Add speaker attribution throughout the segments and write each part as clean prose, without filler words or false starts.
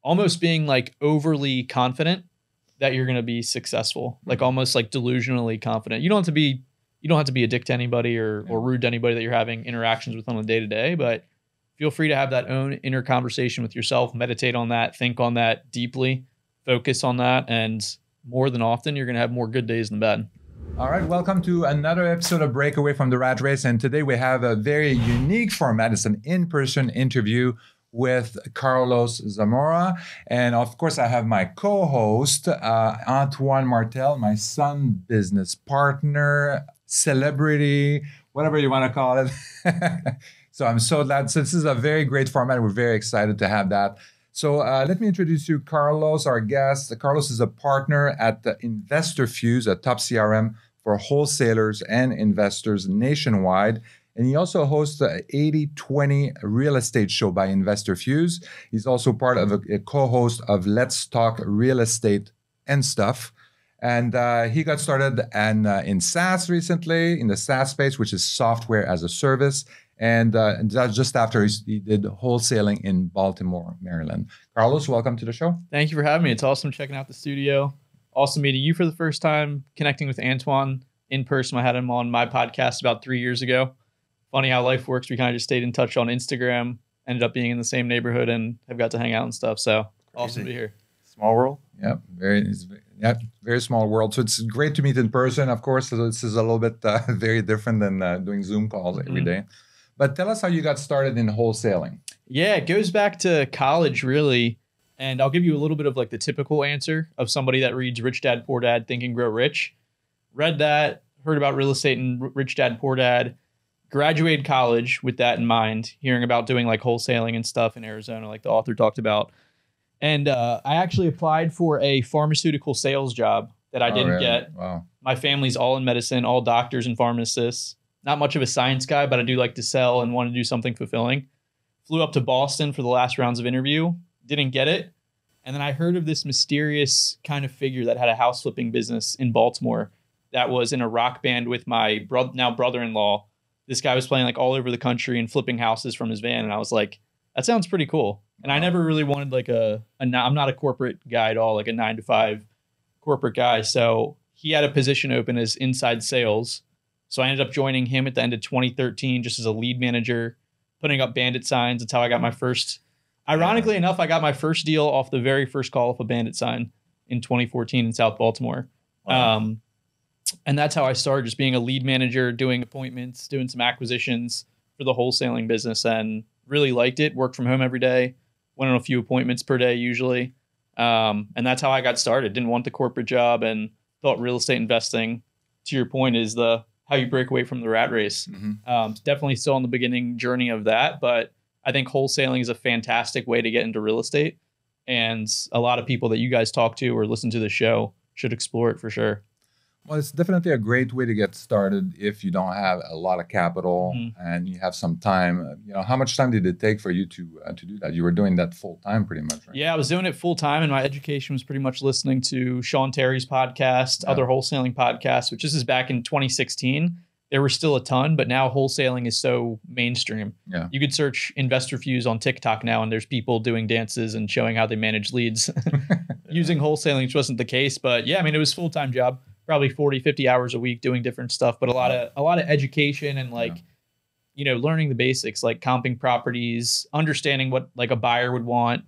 Speaker 1: almost being like overly confident that you're going to be successful, like almost like delusionally confident. You don't have to be a dick to anybody or rude to anybody that you're having interactions with on a day to day, but feel free to have that own inner conversation with yourself, meditate on that, think on that deeply, focus on that. And more than often, you're going to have more good days than bad.
Speaker 2: All right, welcome to another episode of Breakaway from the Rat Race. And today we have a very unique format. It's an in-person interview with Carlos Zamora. And of course, I have my co-host, Antoine Martel, my son business partner, celebrity, whatever you want to call it. So I'm so glad. So this is a very great format. We're very excited to have that. So let me introduce you, Carlos, our guest. Carlos is a partner at InvestorFuse, a top CRM for wholesalers and investors nationwide. And he also hosts the 80/20 real estate show by InvestorFuse. He's also part of a co-host of Let's Talk Real Estate and Stuff. And he got started in SaaS recently, in the SaaS space, which is software as a service. And that's just after he did wholesaling in Baltimore, Maryland. Carlos, welcome to the show.
Speaker 1: Thank you for having me. It's awesome checking out the studio. Awesome meeting you for the first time, connecting with Antoine in person. I had him on my podcast about 3 years ago. Funny how life works. We kind of just stayed in touch on Instagram, ended up being in the same neighborhood and have got to hang out and stuff. So awesome to be here.
Speaker 3: Small world.
Speaker 2: Yeah, very small world. So it's great to meet in person. Of course, so this is a little bit very different than doing Zoom calls every day. But tell us how you got started in wholesaling.
Speaker 1: Yeah, it goes back to college, really. And I'll give you a little bit of like the typical answer of somebody that reads Rich Dad, Poor Dad, Think and Grow Rich. Read that, heard about real estate and Rich Dad, Poor Dad. Graduated college with that in mind, hearing about doing like wholesaling and stuff in Arizona, like the author talked about. And I actually applied for a pharmaceutical sales job that I didn't get.
Speaker 2: Wow.
Speaker 1: My family's all in medicine, all doctors and pharmacists. Not much of a science guy, but I do like to sell and want to do something fulfilling. Flew up to Boston for the last rounds of interview, didn't get it. And then I heard of this mysterious kind of figure that had a house flipping business in Baltimore that was in a rock band with my now brother-in-law. This guy was playing like all over the country and flipping houses from his van. And I was like, that sounds pretty cool. And I never really wanted like I'm not a corporate guy at all, like a 9-to-5 corporate guy. So he had a position open as inside sales. So I ended up joining him at the end of 2013, just as a lead manager, putting up bandit signs. That's how I got my first, ironically enough, I got my first deal off the very first call of a bandit sign in 2014 in South Baltimore. Wow. And that's how I started, just being a lead manager, doing appointments, doing some acquisitions for the wholesaling business, and really liked it. Worked from home every day, went on a few appointments per day usually. And that's how I got started. Didn't want the corporate job and thought real estate investing, to your point, is how you break away from the rat race. Definitely still on the beginning journey of that, but I think wholesaling is a fantastic way to get into real estate. And a lot of people that you guys talk to or listen to the show should explore it for sure.
Speaker 2: Well, it's definitely a great way to get started if you don't have a lot of capital and you have some time. How much time did it take for you to do that? You were doing that full time pretty much, right?
Speaker 1: Yeah, I was doing it full time, and my education was pretty much listening to Sean Terry's podcast, other wholesaling podcasts, which this is back in 2016. There were still a ton, but now wholesaling is so mainstream. Yeah. You could search InvestorFuse on TikTok now, and there's people doing dances and showing how they manage leads using wholesaling, which wasn't the case. But yeah, I mean, it was a full-time job. Probably 40, 50 hours a week doing different stuff, but a lot of education and learning the basics, like comping properties, understanding what like a buyer would want,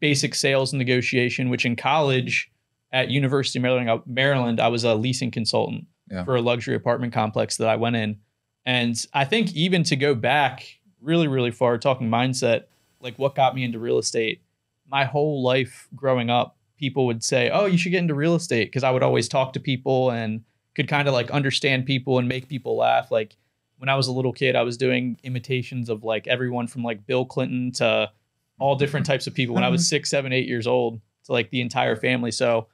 Speaker 1: basic sales and negotiation, which in college at University of Maryland, I was a leasing consultant for a luxury apartment complex that I went in. And I think even to go back really, really far, talking mindset, like what got me into real estate, my whole life growing up, people would say, oh, you should get into real estate, because I would always talk to people and could kind of like understand people and make people laugh. Like when I was a little kid, I was doing imitations of like everyone from like Bill Clinton to all different types of people when I was 6, 7, 8 years old, to like the entire family. So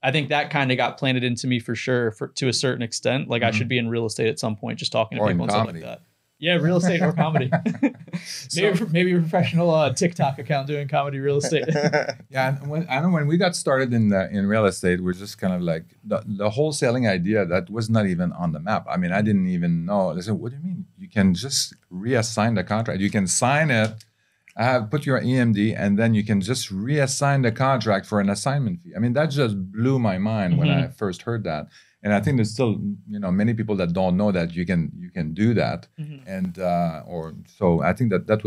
Speaker 1: I think that kind of got planted into me for sure, to a certain extent. Like I should be in real estate at some point, just talking to people and stuff like that. Yeah, real estate or comedy. maybe a professional TikTok account doing comedy real estate.
Speaker 2: Yeah, and I know when we got started in real estate, we're just kind of like the wholesaling idea that was not even on the map. I mean, I didn't even know. They said, "What do you mean? You can just reassign the contract? You can sign it, I have put your EMD, and then you can just reassign the contract for an assignment fee. I mean, that just blew my mind when I first heard that. And I think there's still, many people that don't know that you can do that. And so I think that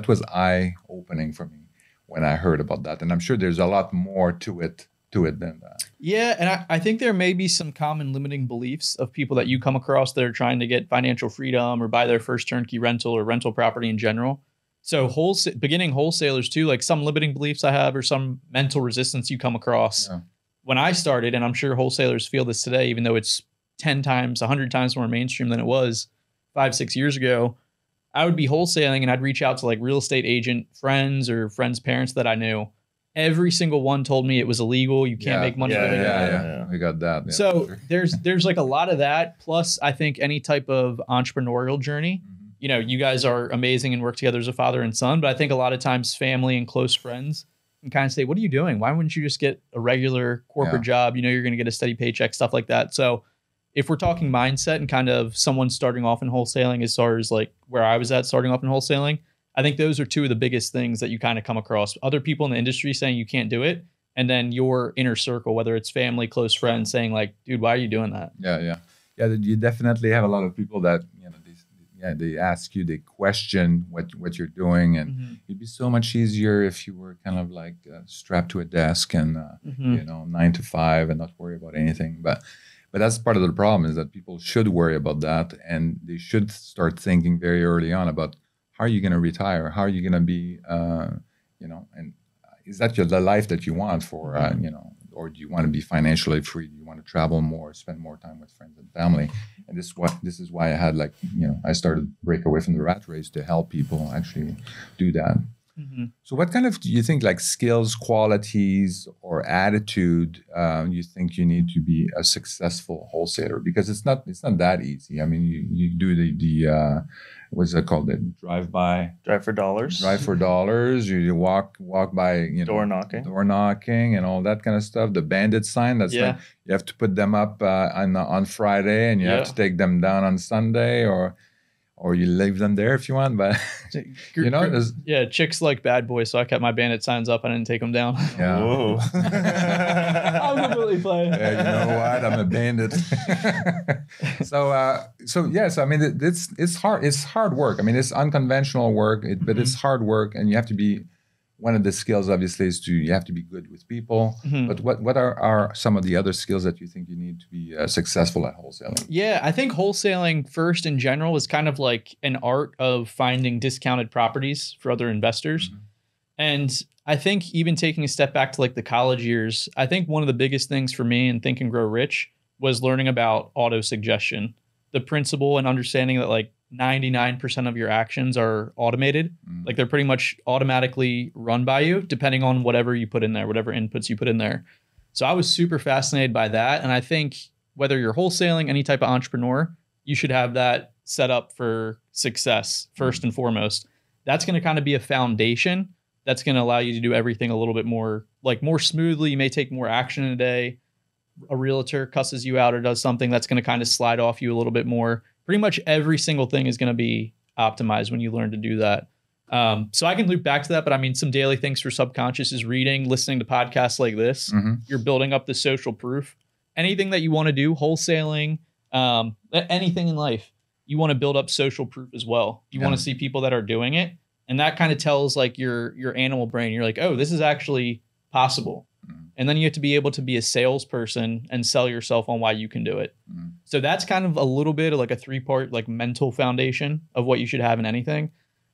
Speaker 2: was eye-opening for me when I heard about that. And I'm sure there's a lot more to it than that.
Speaker 1: Yeah, and I think there may be some common limiting beliefs of people that you come across that are trying to get financial freedom or buy their first turnkey rental or rental property in general. So beginning wholesalers too, like some limiting beliefs I have or some mental resistance you come across. Yeah. When I started, and I'm sure wholesalers feel this today, even though it's 10 times, 100 times more mainstream than it was 5-6 years ago, I would be wholesaling and I'd reach out to like real estate agent friends or friends' parents that I knew. Every single one told me it was illegal. You can't make money living.
Speaker 2: Yeah. We got that. Yeah,
Speaker 1: so there's like a lot of that. Plus, I think any type of entrepreneurial journey, you guys are amazing and work together as a father and son. But I think a lot of times family and close friends can kind of say, what are you doing? Why wouldn't you just get a regular corporate job? You're going to get a steady paycheck, stuff like that. So if we're talking mindset and kind of someone starting off in wholesaling as far as like where I was at starting off in wholesaling, I think those are two of the biggest things that you kind of come across. Other people in the industry saying you can't do it. And then your inner circle, whether it's family, close friends saying like, dude, why are you doing that?
Speaker 2: Yeah. You definitely have a lot of people that, they ask you, they question what you're doing. And it'd be so much easier if you were kind of like strapped to a desk and, 9 to 5 and not worry about anything. But that's part of the problem is that people should worry about that. And they should start thinking very early on about how are you going to retire? How are you going to be, and is that the life that you want for, or do you want to be financially free? Do you want to travel more, spend more time with friends and family? And this is why I had I started Break Away from the Rat Race to help people actually do that. So what kind of do you think like skills, qualities, or attitude you think you need to be a successful wholesaler? Because it's not that easy. I mean, you do the what's that called? The drive
Speaker 3: for dollars.
Speaker 2: You walk by
Speaker 3: door
Speaker 2: knocking and all that kind of stuff. The bandit sign. That's like you have to put them up on Friday and you have to take them down on Sunday or you leave them there if you want, but
Speaker 1: chicks like bad boys, so I kept my bandit signs up. I didn't take them down.
Speaker 2: Yeah.
Speaker 1: I'm completely playing.
Speaker 2: Yeah, you know what? I'm a bandit. So yes, I mean it's hard. It's hard work. I mean it's unconventional work, but it's hard work, and you have to be. One of the skills, obviously, is you have to be good with people. But what are some of the other skills that you think you need to be successful at wholesaling?
Speaker 1: Yeah, I think wholesaling first in general is kind of like an art of finding discounted properties for other investors. And I think even taking a step back to like the college years, I think one of the biggest things for me in Think and Grow Rich was learning about auto suggestion, the principle and understanding that like 99% of your actions are automated. Like they're pretty much automatically run by you, depending on whatever you put in there, whatever inputs you put in there. So I was super fascinated by that. And I think whether you're wholesaling, any type of entrepreneur, you should have that set up for success first and foremost. That's going to kind of be a foundation that's going to allow you to do everything a little bit more smoothly. You may take more action in a day. A realtor cusses you out or does something that's going to kind of slide off you a little bit more. Pretty much every single thing is going to be optimized when you learn to do that. So I can loop back to that, but I mean, some daily things for subconscious is reading, listening to podcasts like this. You're building up the social proof. Anything that you want to do, wholesaling, anything in life, you want to build up social proof as well. You want to see people that are doing it. And that kind of tells like your animal brain, you're like, oh, this is actually possible. And then you have to be able to be a salesperson and sell yourself on why you can do it. So that's kind of a little bit of like a 3-part like mental foundation of what you should have in anything.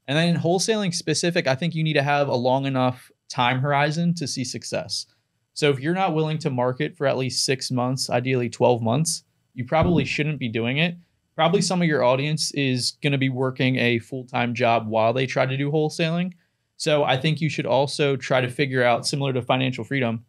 Speaker 1: And then in wholesaling specific, I think you need to have a long enough time horizon to see success. So if you're not willing to market for at least 6 months, ideally 12 months, you probably shouldn't be doing it. Probably some of your audience is going to be working a full-time job while they try to do wholesaling. So I think you should also try to figure out, similar to financial freedom,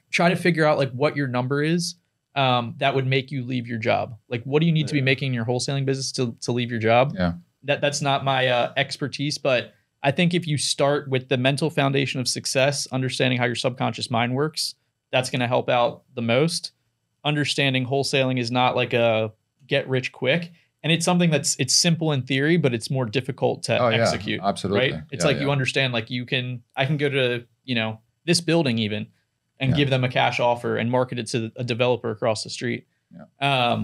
Speaker 1: try to figure out like what your number is that would make you leave your job. Like, what do you need to be making in your wholesaling business to leave your job?
Speaker 2: Yeah.
Speaker 1: That's not my expertise, but I think if you start with the mental foundation of success, understanding how your subconscious mind works, that's going to help out the most. Understanding wholesaling is not like a get rich quick. And it's something it's simple in theory, but it's more difficult to execute.
Speaker 2: Absolutely.
Speaker 1: Right? It's you understand, like I can go to, this building even and give them a cash offer and market it to a developer across the street.
Speaker 2: Yeah.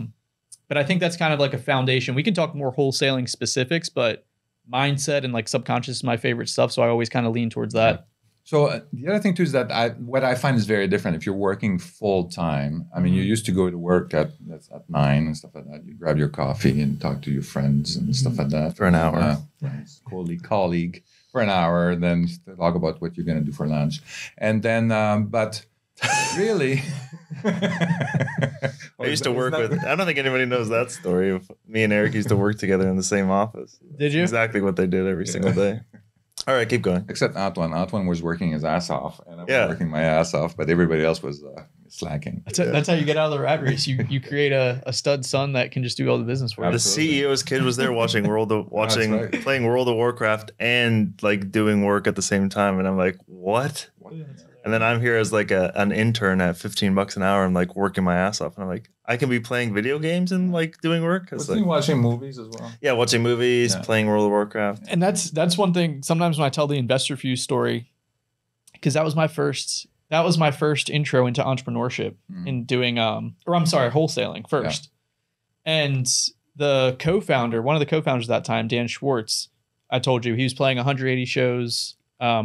Speaker 1: But I think that's kind of like a foundation. We can talk more wholesaling specifics, but mindset and like subconscious is my favorite stuff. So I always kind of lean towards that.
Speaker 2: Yeah. So the other thing too is that what I find is very different. If you're working full time, I mean, you used to go to work at 9 and stuff like that. You grab your coffee and talk to your friends and stuff like that
Speaker 3: for an hour.
Speaker 2: Colleague for an hour, then talk about what you're going to do for lunch, and then but really.
Speaker 3: I used to work with, I don't think anybody knows that story. Me and Eric used to work together in the same office.
Speaker 1: Did you?
Speaker 3: Exactly what they did every single day. All right, keep going.
Speaker 2: Except Antoine. Antoine was working his ass off, and I was working my ass off, but everybody else was slacking.
Speaker 1: That's how you get out of the rat race. You create a stud son that can just do all the business for you.
Speaker 3: The CEO's kid was there watching playing World of Warcraft and like doing work at the same time, and I'm like, what? And then I'm here as like an intern at $15 an hour. I'm like working my ass off, and I'm like, I can be playing video games and like doing work.
Speaker 2: Wasn't he watching movies as well?
Speaker 3: Yeah, watching movies, playing World of Warcraft.
Speaker 1: And that's one thing. Sometimes when I tell the InvestorFuse story, because that was my first intro into entrepreneurship in doing wholesaling first. Yeah. And the co-founder, one of the co-founders at that time, Dan Schwartz, I told you he was playing 180 shows.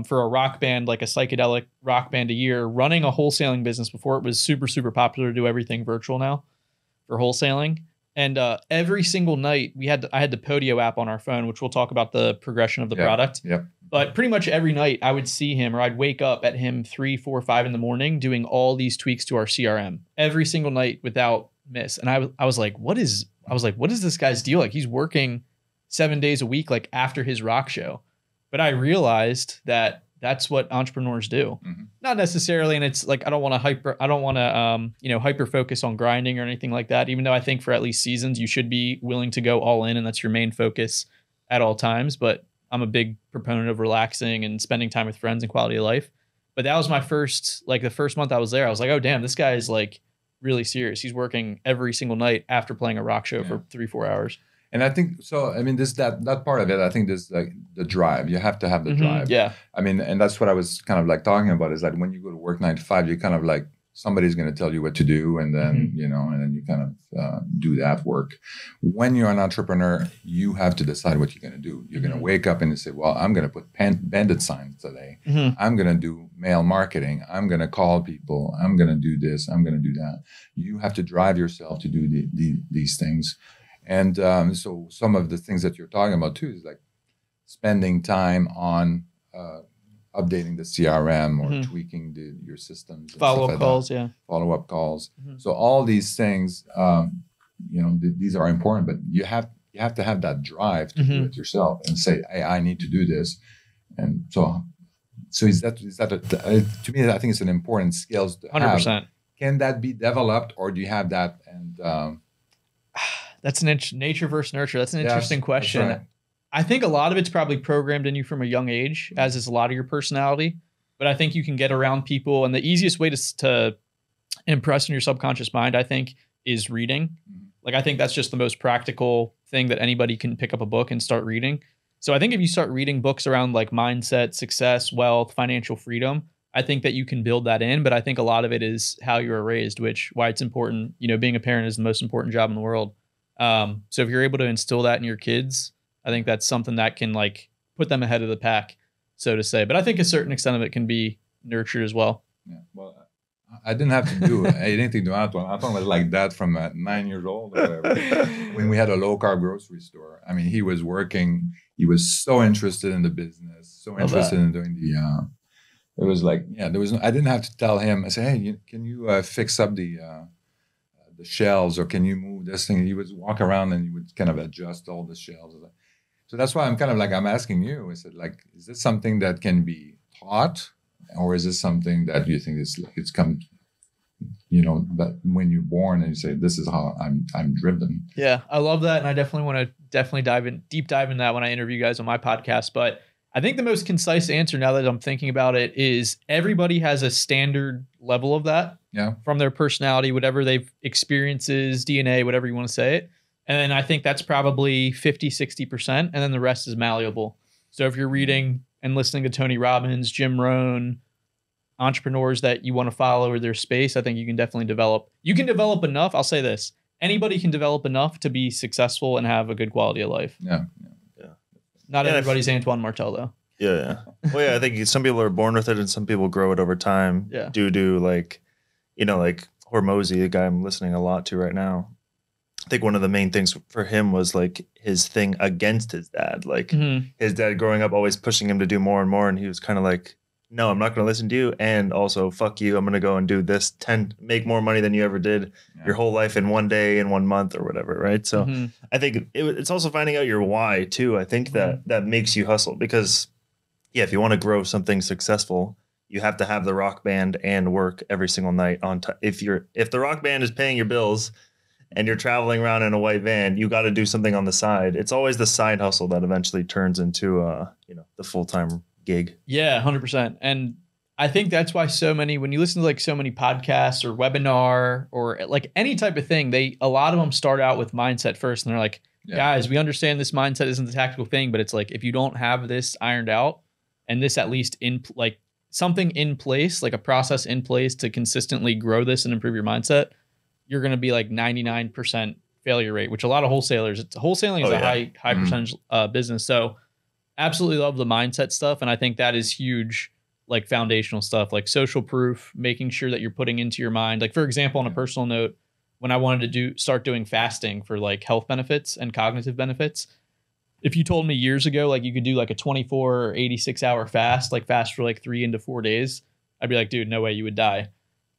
Speaker 1: For a rock band, like a psychedelic rock band a year, running a wholesaling business before it was super, super popular to do everything virtual now for wholesaling. And every single night I had the Podio app on our phone, which we'll talk about the progression of the product.
Speaker 2: Yep.
Speaker 1: But pretty much every night I would see him, or I'd wake up at him 3, 4, 5 in the morning doing all these tweaks to our CRM every single night without miss. And I was like, what is this guy's deal? Like, he's working 7 days a week, like after his rock show. But I realized that that's what entrepreneurs do. Mm-hmm. Not necessarily, and it's like I don't want to hyper focus on grinding or anything like that. Even though I think for at least seasons you should be willing to go all in, and that's your main focus at all times. But I'm a big proponent of relaxing and spending time with friends and quality of life. But that was my first, like the first month I was there, I was like, oh damn, this guy is like really serious. He's working every single night after playing a rock show for 3-4 hours.
Speaker 2: And I think so. I mean, that part of it, I think there's like the drive. You have to have the drive.
Speaker 1: Yeah.
Speaker 2: I mean, and that's what I was kind of like talking about is that when you go to work 9 to 5, you're kind of like somebody's going to tell you what to do, and then and then you kind of do that work. When you're an entrepreneur, you have to decide what you're going to do. You're going to wake up and you say, "Well, I'm going to put bandit signs today. I'm going to do mail marketing. I'm going to call people. I'm going to do this. I'm going to do that." You have to drive yourself to do these things. And so some of the things that you're talking about too is like spending time on updating the CRM or tweaking your systems.
Speaker 1: Follow-up calls,
Speaker 2: Follow-up calls. So all these things, these are important, but you have to have that drive to do it yourself and say, hey, I need to do this. And so is that to me, I think it's an important skills to
Speaker 1: 100%.
Speaker 2: have. Can that be developed, or do you have that? And
Speaker 1: that's an nature versus nurture. That's an interesting question.
Speaker 2: Right.
Speaker 1: I think a lot of it's probably programmed in you from a young age, as is a lot of your personality. But I think you can get around people, and the easiest way to impress in your subconscious mind, I think, is reading. Like, I think that's just the most practical thing that anybody can pick up a book and start reading. So I think if you start reading books around like mindset, success, wealth, financial freedom, I think that you can build that in. But I think a lot of it is how you were raised, why it's important. Being a parent is the most important job in the world. So if you're able to instill that in your kids, I think that's something that can like put them ahead of the pack, so to say. But I think a certain extent of it can be nurtured as well.
Speaker 2: Yeah. Well, I didn't have to do anything to Antoine. Antoine was like that from 9 years old or whatever. When we had a low carb grocery store, I mean, he was working. He was so interested in the business, so interested in doing the. It was like, I didn't have to tell him. I said, hey, can you fix up the shelves, or can you move this thing? He would walk around and he would kind of adjust all the shelves. So that's why I'm asking you. I said, like, is this something that can be taught, or is this something that you think it's come, that when you're born and you say, this is how I'm driven?
Speaker 1: Yeah, I love that, and I definitely want to deep dive in that when I interview guys on my podcast. But I think the most concise answer, now that I'm thinking about it, is everybody has a standard level of that from their personality, whatever they've experiences, DNA, whatever you want to say it. And then I think that's probably 50, 60%. And then the rest is malleable. So if you're reading and listening to Tony Robbins, Jim Rohn, entrepreneurs that you want to follow or their space, I think you can definitely develop. You can develop enough. I'll say this. Anybody can develop enough to be successful and have a good quality of life.
Speaker 2: Yeah.
Speaker 1: Not everybody's Antoine Martel, though.
Speaker 3: Yeah. Well, yeah, I think some people are born with it and some people grow it over time.
Speaker 1: Yeah.
Speaker 3: Due to like Hormozy, the guy I'm listening a lot to right now. I think one of the main things for him was like his thing against his dad. Like his dad growing up always pushing him to do more and more. And he was kind of like, no, I'm not going to listen to you. And also, fuck you. I'm going to go and do this, make more money than you ever did your whole life in one day, in 1 month or whatever. Right. So I think it's also finding out your why too. I think that makes you hustle because if you want to grow something successful, you have to have the rock band and work every single night on time. If the rock band is paying your bills and you're traveling around in a white van, you got to do something on the side. It's always the side hustle that eventually turns into the full-time gig.
Speaker 1: Yeah, 100%. And I think that's why when you listen to like so many podcasts or webinar or like any type of thing, a lot of them start out with mindset first. And they're like, guys, we understand this mindset isn't the tactical thing, but it's like, if you don't have this ironed out and this at least in like something in place, like a process in place to consistently grow this and improve your mindset, you're going to be like 99% failure rate, which a lot of wholesaling is a high percentage business. So absolutely love the mindset stuff. And I think that is huge, like foundational stuff, like social proof, making sure that you're putting into your mind. Like, for example, on a personal note, when I wanted to start doing fasting for like health benefits and cognitive benefits, if you told me years ago, like you could do like a 24 or 86 hour fast, like fast for like 3 to 4 days, I'd be like, dude, no way, you would die.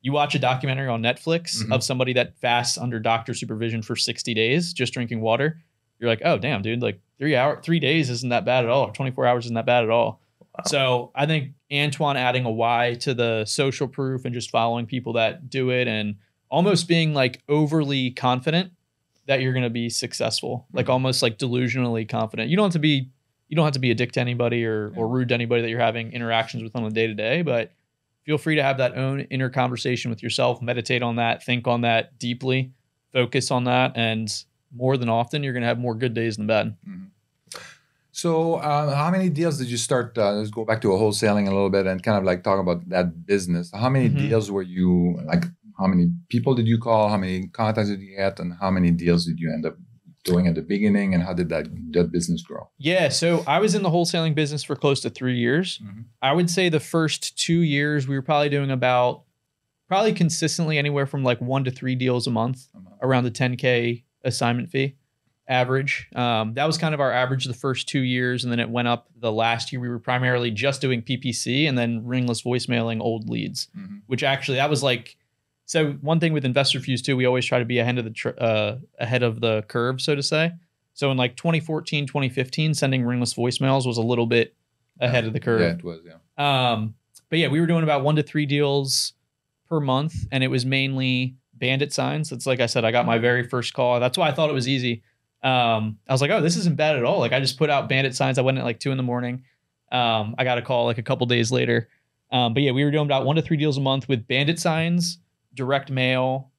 Speaker 1: You watch a documentary on Netflix of somebody that fasts under doctor supervision for 60 days, just drinking water. You're like, oh, damn, dude, like 3 days isn't that bad at all. Or 24 hours isn't that bad at all. Wow. So I think Antoine adding a why to the social proof and just following people that do it and almost being like overly confident that you're going to be successful, like almost like delusionally confident. You don't have to be a dick to anybody or rude to anybody that you're having interactions with on a day to day, but feel free to have that own inner conversation with yourself, meditate on that, think on that deeply, focus on that. And more than often, you're going to have more good days than bad.
Speaker 2: So how many deals did you start? Let's go back to wholesaling a little bit and kind of like talk about that business. How many deals were you like? How many people did you call? How many contacts did you get? And how many deals did you end up doing at the beginning? And how did that business grow?
Speaker 1: Yeah, so I was in the wholesaling business for close to 3 years. I would say the first 2 years, we were probably doing probably consistently anywhere from like 1 to 3 deals a month, around the 10K assignment fee average. That was kind of our average the first 2 years. And then it went up the last year. We were primarily just doing PPC and then ringless voicemailing old leads, which actually that was like, so one thing with InvestorFuse too, we always try to be ahead of the curve, so to say. So in like 2014, 2015, sending ringless voicemails was a little bit ahead of the curve.
Speaker 2: Yeah, it was, yeah.
Speaker 1: But yeah, we were doing about 1 to 3 deals per month, and it was mainly bandit signs. It's like I said, I got my very first call. That's why I thought it was easy. I was like, oh, this isn't bad at all. Like I just put out bandit signs. I went at like 2 a.m. I got a call like a couple days later. But yeah, we were doing about 1 to 3 deals a month with bandit signs, direct mail,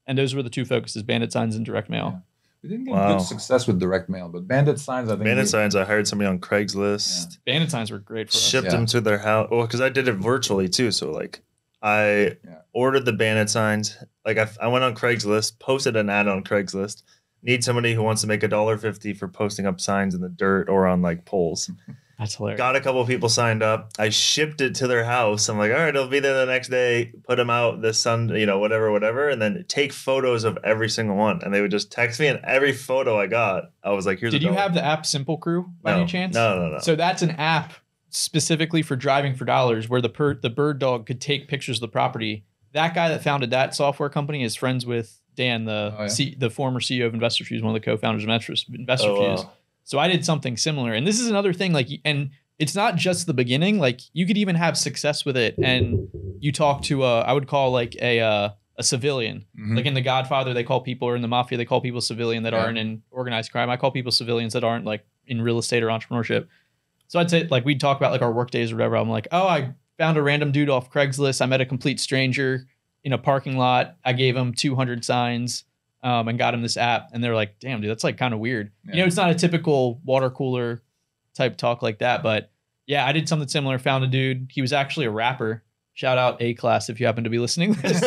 Speaker 1: and those were the two focuses: bandit signs and direct mail.
Speaker 2: Yeah. We didn't get good success with direct mail, but bandit signs, I think.
Speaker 3: Bandit signs, I hired somebody on Craigslist.
Speaker 1: Yeah. Bandit signs were great for us.
Speaker 3: Shipped them to their house. Well, because I did it virtually too. So like I ordered the bandit signs. Like I went on Craigslist, posted an ad on Craigslist. Need somebody who wants to make $1.50 for posting up signs in the dirt or on like poles.
Speaker 1: That's hilarious.
Speaker 3: Got a couple of people signed up. I shipped it to their house. I'm like, all right, it'll be there the next day. Put them out this Sunday, whatever. And then take photos of every single one. And they would just text me. And every photo I got, I was like, here's
Speaker 1: Did you have the app Simple Crew by any chance?
Speaker 3: No.
Speaker 1: So that's an app specifically for driving for dollars where the bird dog could take pictures of the property. That guy that founded that software company is friends with Dan, the former CEO of InvestorFuse, one of the co-founders of InvestorFuse. Wow. So I did something similar. And this is another thing, like, and it's not just the beginning. Like you could even have success with it. And you talk to, I would call like a civilian, like in The Godfather, they call people, or in the Mafia, they call people civilian that aren't in organized crime. I call people civilians that aren't like in real estate or entrepreneurship. So I'd say like, we'd talk about like our work days or whatever. I'm like, oh, I found a random dude off Craigslist. I met a complete stranger in a parking lot. I gave him 200 signs. and got him this app. And they're like, damn, dude, that's like kind of weird. Yeah. It's not a typical water cooler type talk like that. But yeah, I did something similar. Found a dude. He was actually a rapper. Shout out A-Class if you happen to be listening to this.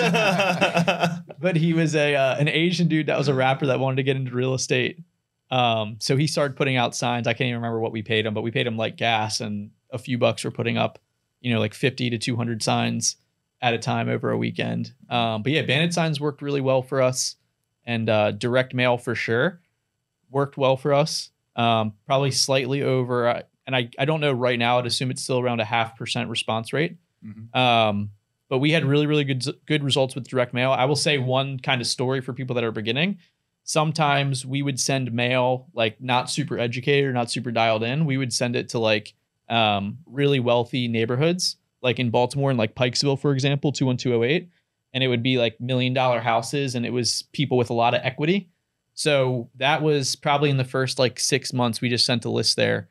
Speaker 1: But he was an Asian dude that was a rapper that wanted to get into real estate. So he started putting out signs. I can't even remember what we paid him, but we paid him like gas and a few bucks for putting up, like 50 to 200 signs at a time over a weekend. But yeah, bandit signs worked really well for us, and direct mail for sure worked well for us. Probably slightly over, and I don't know right now. I'd assume it's still around a 0.5% response rate. Mm-hmm. But we had really, really good results with direct mail. I will say one kind of story for people that are beginning. Sometimes we would send mail like not super educated or not super dialed in. We would send it to like really wealthy neighborhoods, like in Baltimore and like Pikesville, for example, 21208. And it would be like $1 million houses, and it was people with a lot of equity. So that was probably in the first like 6 months, we just sent a list there.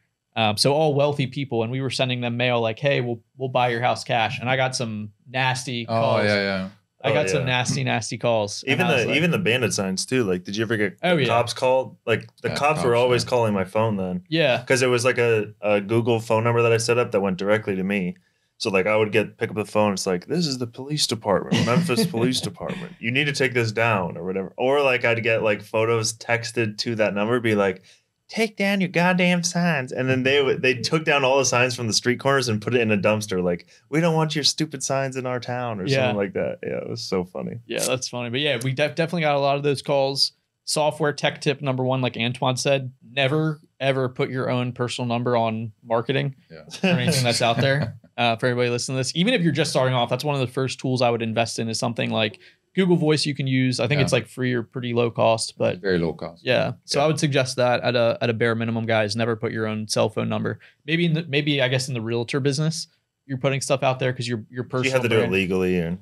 Speaker 1: So all wealthy people, and we were sending them mail like, hey, we'll buy your house cash. And I got some nasty calls.
Speaker 2: Oh, yeah.
Speaker 1: I got some nasty calls.
Speaker 3: Even the bandit signs too. Like, did you ever get cops called? Like the cops were always calling my phone then.
Speaker 1: Yeah.
Speaker 3: Because it was like a Google phone number that I set up that went directly to me. So like I would pick up the phone. It's like, this is the police department, Memphis Police Department. You need to take this down or whatever. Or like I'd get like photos texted to that number, be like, take down your goddamn signs. And then they took down all the signs from the street corners and put it in a dumpster. Like, we don't want your stupid signs in our town or something like that. Yeah, it was so funny.
Speaker 1: Yeah, that's funny. But yeah, we definitely got a lot of those calls. Software tech tip number one, like Antoine said, never, ever put your own personal number on marketing or anything that's out there. For everybody listening to this, even if you're just starting off, that's one of the first tools I would invest in, is something like Google Voice you can use. I think it's like free or pretty low cost, but
Speaker 2: very low cost.
Speaker 1: Yeah. So I would suggest that at a bare minimum, guys, never put your own cell phone number. Maybe I guess in the realtor business, you're putting stuff out there because your personal.
Speaker 3: You have to do it legally, and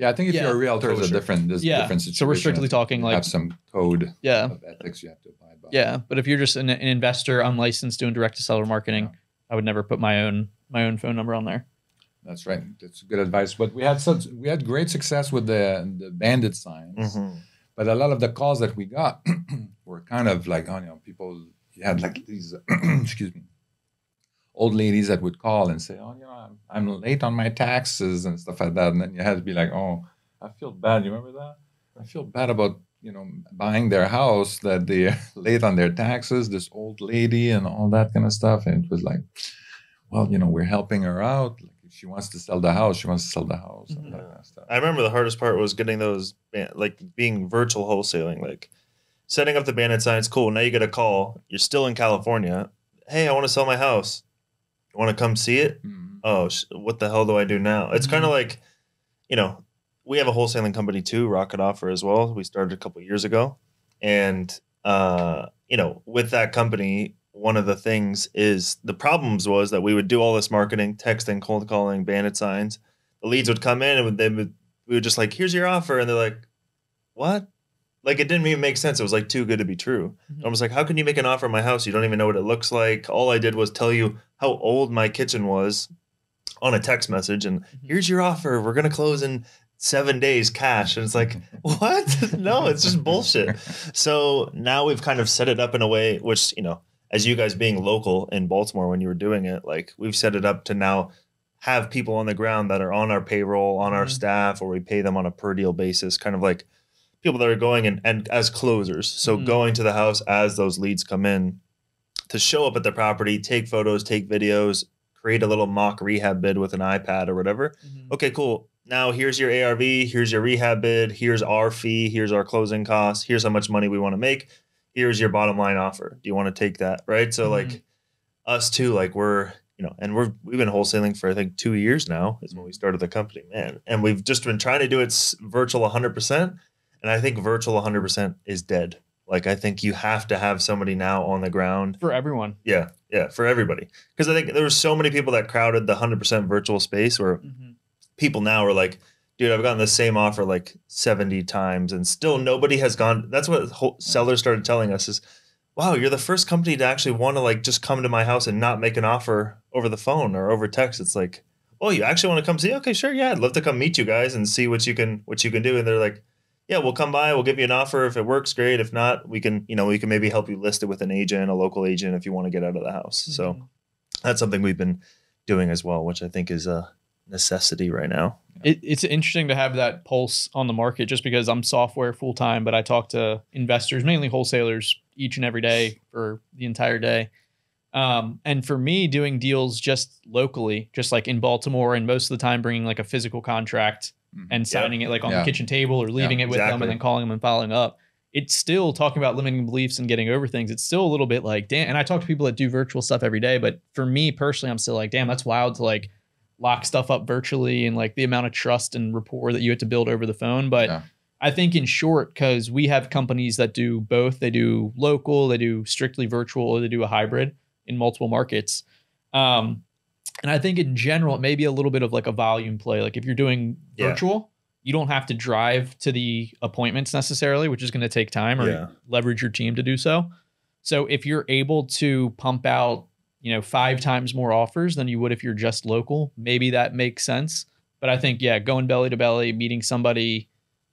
Speaker 2: I think if you're a realtor, it's a different situation.
Speaker 1: So we're strictly talking like
Speaker 2: have some code of ethics you have to abide by.
Speaker 1: Yeah, but if you're just an investor unlicensed doing direct to seller marketing, I would never put my own phone number on there.
Speaker 2: That's right. That's good advice. But we had great success with the bandit signs. Mm-hmm. But a lot of the calls that we got were kind of like, people, you had like these, excuse me, old ladies that would call and say, I'm late on my taxes and stuff like that. And then you had to be like, oh, I feel bad. You remember that? I feel bad about, buying their house, that they're late on their taxes, this old lady and all that kind of stuff. And it was like, well, we're helping her out. Like, if she wants to sell the house, she wants to sell the house. Mm-hmm. And that kind of stuff.
Speaker 3: I remember the hardest part was getting those, like being virtual wholesaling, like setting up the bandit signs. Cool. Now you get a call. You're still in California. Hey, I want to sell my house. You want to come see it? Mm-hmm. Oh, what the hell do I do now? It's kind of like, we have a wholesaling company too, Rocket Offer as well. We started a couple of years ago. And, with that company, one of the things is the problems was that we would do all this marketing, texting, cold calling, bandit signs. The leads would come in and we would just like, here's your offer. And they're like, what? Like, it didn't even make sense. It was like too good to be true. Mm-hmm. I was like, how can you make an offer on my house? You don't even know what it looks like. All I did was tell you how old my kitchen was on a text message. And here's your offer. We're going to close in 7 days cash. And it's like, what? No, it's just bullshit. So now we've kind of set it up in a way, which, as you guys being local in Baltimore when you were doing it, like we've set it up to now have people on the ground that are on our payroll, on our staff, or we pay them on a per deal basis, kind of like people that are going and as closers. So going to the house as those leads come in to show up at the property, take photos, take videos, create a little mock rehab bid with an iPad or whatever. Mm-hmm. Okay, cool. Now here's your ARV, here's your rehab bid, here's our fee, here's our closing costs, here's how much money we want to make. Here's your bottom line offer. Do you want to take that? Right. So like us too, like we're, we've been wholesaling for, I think 2 years now is when we started the company, man. And we've just been trying to do it virtual 100%. And I think virtual 100% is dead. Like, I think you have to have somebody now on the ground.
Speaker 1: For everyone.
Speaker 3: Yeah. Yeah. For everybody. Because I think there were so many people that crowded the 100% virtual space where people now are like, dude, I've gotten the same offer like 70 times and still nobody has gone. That's what sellers started telling us is, wow, you're the first company to actually want to like just come to my house and not make an offer over the phone or over text. It's like, oh, you actually want to come see? Okay, sure. Yeah. I'd love to come meet you guys and see what you can do. And they're like, yeah, we'll come by, we'll give you an offer. If it works, great. If not, we can maybe help you list it with an agent, a local agent, if you want to get out of the house. Mm-hmm. So that's something we've been doing as well, which I think is a necessity right now.
Speaker 1: It's interesting to have that pulse on the market, just because I'm software full time, but I talk to investors, mainly wholesalers, each and every day for the entire day. And for me, doing deals just locally, just like in Baltimore, and most of the time bringing like a physical contract and signing it like on the kitchen table, or leaving it with them and then calling them and following up. It's still talking about limiting beliefs and getting over things. It's still a little bit like, damn. And I talk to people that do virtual stuff every day, but for me personally, I'm still like, damn, that's wild to like lock stuff up virtually, and like the amount of trust and rapport that you have to build over the phone. But I think in short, because we have companies that do both, they do local, they do strictly virtual, or they do a hybrid in multiple markets. And I think in general, it may be a little bit of like a volume play. Like if you're doing virtual, you don't have to drive to the appointments necessarily, which is going to take time, or leverage your team to do so. So if you're able to pump out, 5 times more offers than you would if you're just local, maybe that makes sense. But I think, going belly to belly, meeting somebody,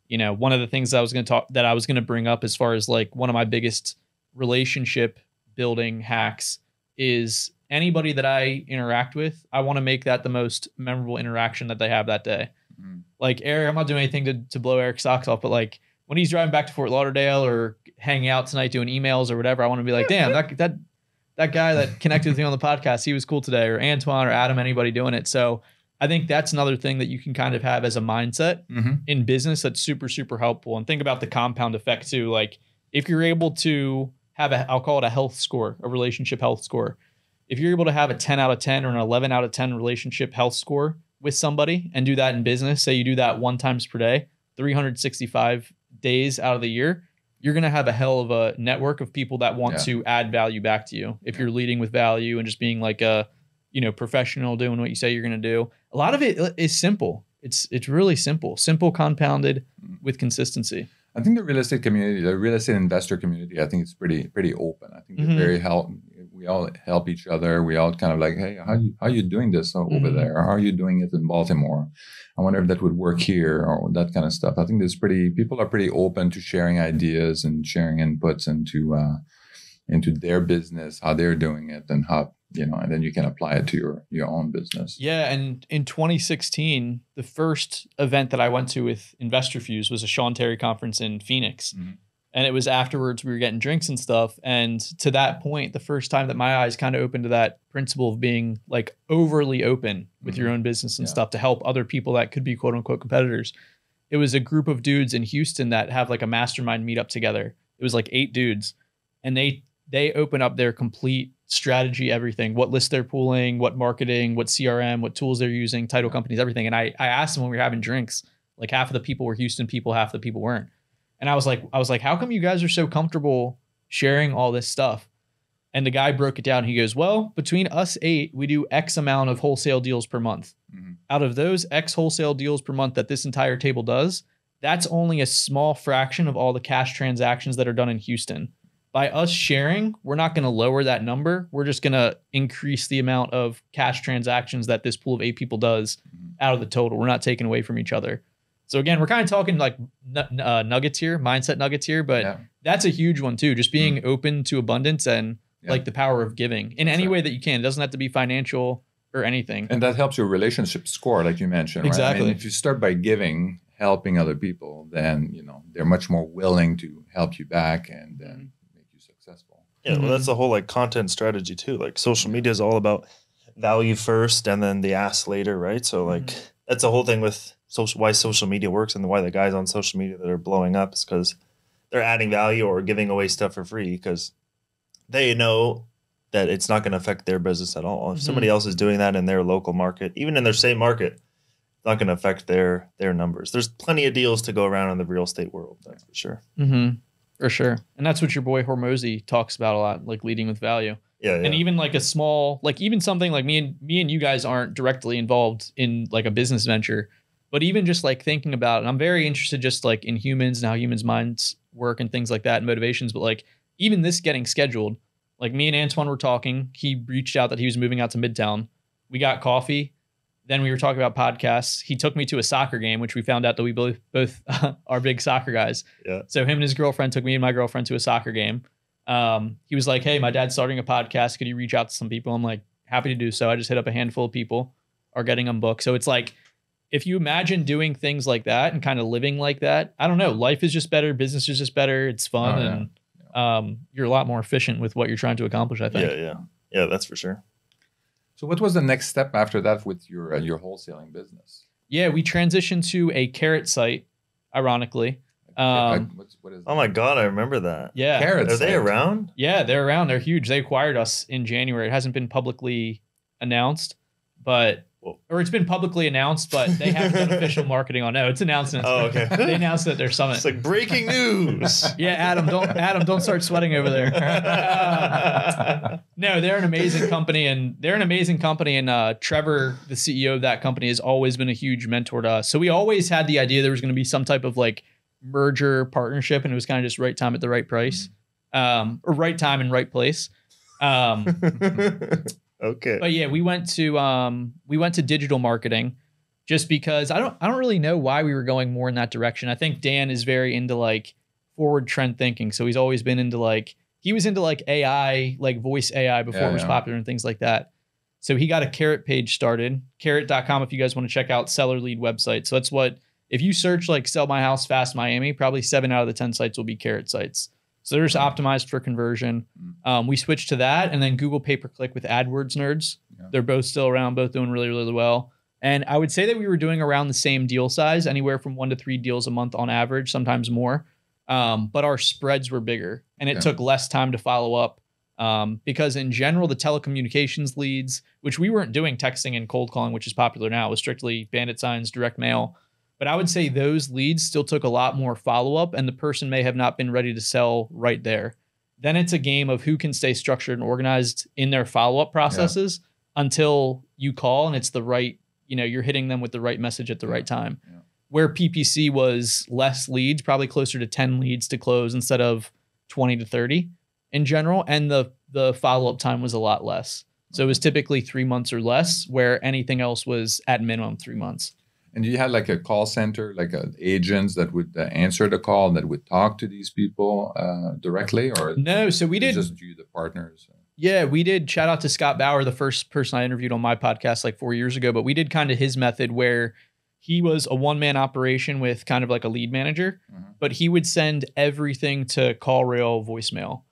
Speaker 1: one of the things I was going to bring up as far as like one of my biggest relationship building hacks is anybody that I interact with, I want to make that the most memorable interaction that they have that day. Mm-hmm. Like Eric, I'm not doing anything to blow Eric's socks off, but like when he's driving back to Fort Lauderdale or hanging out tonight doing emails or whatever, I want to be like, damn, that guy that connected with me on the podcast, he was cool today, or Antoine or Adam, anybody doing it. So I think that's another thing that you can kind of have as a mindset in business that's super, super helpful. And think about the compound effect too. Like if you're able to have I'll call it a health score, a relationship health score. If you're able to have a 10 out of 10 or an 11 out of 10 relationship health score with somebody and do that in business, say you do that 1 time per day, 365 days out of the year, you're going to have a hell of a network of people that want to add value back to you. If you're leading with value and just being like a, professional, doing what you say you're going to do. A lot of it is simple. It's really simple compounded with consistency.
Speaker 2: I think the real estate community, the real estate investor community, I think it's pretty open. I think they're very we all help each other. We all kind of like, hey, how are you doing this over there? How are you doing it in Baltimore? I wonder if that would work here, or that kind of stuff. I think people are pretty open to sharing ideas and sharing inputs into their business, how they're doing it, and how, and then you can apply it to your own business.
Speaker 1: Yeah. And in 2016, the first event that I went to with InvestorFuse was a Sean Terry conference in Phoenix. Mm-hmm. And it was afterwards we were getting drinks and stuff. And to that point, the first time that my eyes kind of opened to that principle of being like overly open with your own business and stuff to help other people that could be quote unquote competitors. It was a group of dudes in Houston that have like a mastermind meetup together. It was like 8 dudes, and they open up their complete strategy, everything, what list they're pulling, what marketing, what CRM, what tools they're using, title companies, everything. And I asked them when we were having drinks, like half of the people were Houston people, half the people weren't. And I was like, how come you guys are so comfortable sharing all this stuff? And the guy broke it down. He goes, well, between us 8, we do X amount of wholesale deals per month. Mm-hmm. Out of those X wholesale deals per month that this entire table does, that's only a small fraction of all the cash transactions that are done in Houston. By us sharing, we're not going to lower that number. We're just going to increase the amount of cash transactions that this pool of 8 people does out of the total. We're not taking away from each other. So again, we're kind of talking like nuggets here, mindset nuggets here, but that's a huge one too. Just being open to abundance and like the power of giving in any way that you can. It doesn't have to be financial or anything.
Speaker 2: And that helps your relationship score, like you mentioned.
Speaker 1: Exactly.
Speaker 2: Right? I mean, if you start by helping other people, then they're much more willing to help you back and then make you successful.
Speaker 3: Yeah, well, that's the whole like content strategy too. Like social media is all about value first and then the ask later, right? So like that's the whole thing with why social media works, and why the guys on social media that are blowing up is because they're adding value or giving away stuff for free because they know that it's not going to affect their business at all. If somebody else is doing that in their local market, even in their same market, it's not going to affect their numbers. There's plenty of deals to go around in the real estate world, that's for sure.
Speaker 1: Mm-hmm. For sure. And that's what your boy Hormozy talks about a lot, like leading with value.
Speaker 3: Yeah.
Speaker 1: And even like a small, like even something like me and you guys aren't directly involved in like a business venture, but even just like thinking about it, I'm very interested just like in humans and how humans' minds work and things like that and motivations. But like even this getting scheduled, like me and Antoine were talking, he reached out that he was moving out to Midtown. We got coffee. Then we were talking about podcasts. He took me to a soccer game, which we found out that we both are big soccer guys.
Speaker 3: Yeah.
Speaker 1: So him and his girlfriend took me and my girlfriend to a soccer game. He was like, hey, my dad's starting a podcast. Could you reach out to some people? I'm like, happy to do so. I just hit up a handful of people, are getting them booked. So it's like, if you imagine doing things like that and kind of living like that, I don't know, life is just better. Business is just better. It's fun. And you're a lot more efficient with what you're trying to accomplish, I think.
Speaker 3: Yeah, that's for sure.
Speaker 2: So what was the next step after that with your wholesaling business?
Speaker 1: Yeah, we transitioned to a Carrot site, ironically.
Speaker 2: What is that?
Speaker 3: Oh my God, I remember that.
Speaker 1: Yeah.
Speaker 2: Carrot
Speaker 3: Are they
Speaker 2: site.
Speaker 3: around?
Speaker 1: Yeah, they're around. They're huge. They acquired us in January. It hasn't been publicly announced, or it's been publicly announced, but they haven't done official marketing on it. No, it's announced.
Speaker 3: Oh, okay.
Speaker 1: They announced at their summit.
Speaker 3: It's like breaking news.
Speaker 1: Yeah, Adam, don't start sweating over there. No, they're an amazing company, and Trevor, the CEO of that company, has always been a huge mentor to us. So we always had the idea there was going to be some type of like merger partnership, and it was kind of just right time at the right price, or right time and right place.
Speaker 3: Okay.
Speaker 1: But yeah, we went to digital marketing just because I don't really know why we were going more in that direction. I think Dan is very into like forward trend thinking. So he's always been into he was into AI, like voice AI before it was popular and things like that. So he got a Carrot page started, carrot.com, if you guys want to check out seller lead website. So that's if you search like sell my house fast Miami, probably 7 out of the 10 sites will be Carrot sites. So they're just optimized for conversion. We switched to that, and then Google pay-per-click with AdWords nerds. Yeah. They're both still around, both doing really, really well. And I would say that we were doing around the same deal size, anywhere from 1 to 3 deals a month on average, sometimes more. But our spreads were bigger, and it took less time to follow up because in general, the telecommunications leads, which we weren't doing texting and cold calling, which is popular now, was strictly bandit signs, direct mail. But I would say those leads still took a lot more follow-up, and the person may have not been ready to sell right there. Then it's a game of who can stay structured and organized in their follow-up processes until you call and it's the right, you're hitting them with the right message at the right time. Yeah. Where PPC was less leads, probably closer to 10 leads to close instead of 20 to 30 in general, and the follow-up time was a lot less. So it was typically 3 months or less, where anything else was at minimum 3 months.
Speaker 2: And you had like a call center, like agents that would answer the call and that would talk to these people directly, or
Speaker 1: no? So we did
Speaker 2: just you, the partners.
Speaker 1: Yeah, we did. Shout out to Scott Bauer, the first person I interviewed on my podcast like 4 years ago. But we did kind of his method where he was a one-man operation with kind of like a lead manager, but he would send everything to call rail voicemail.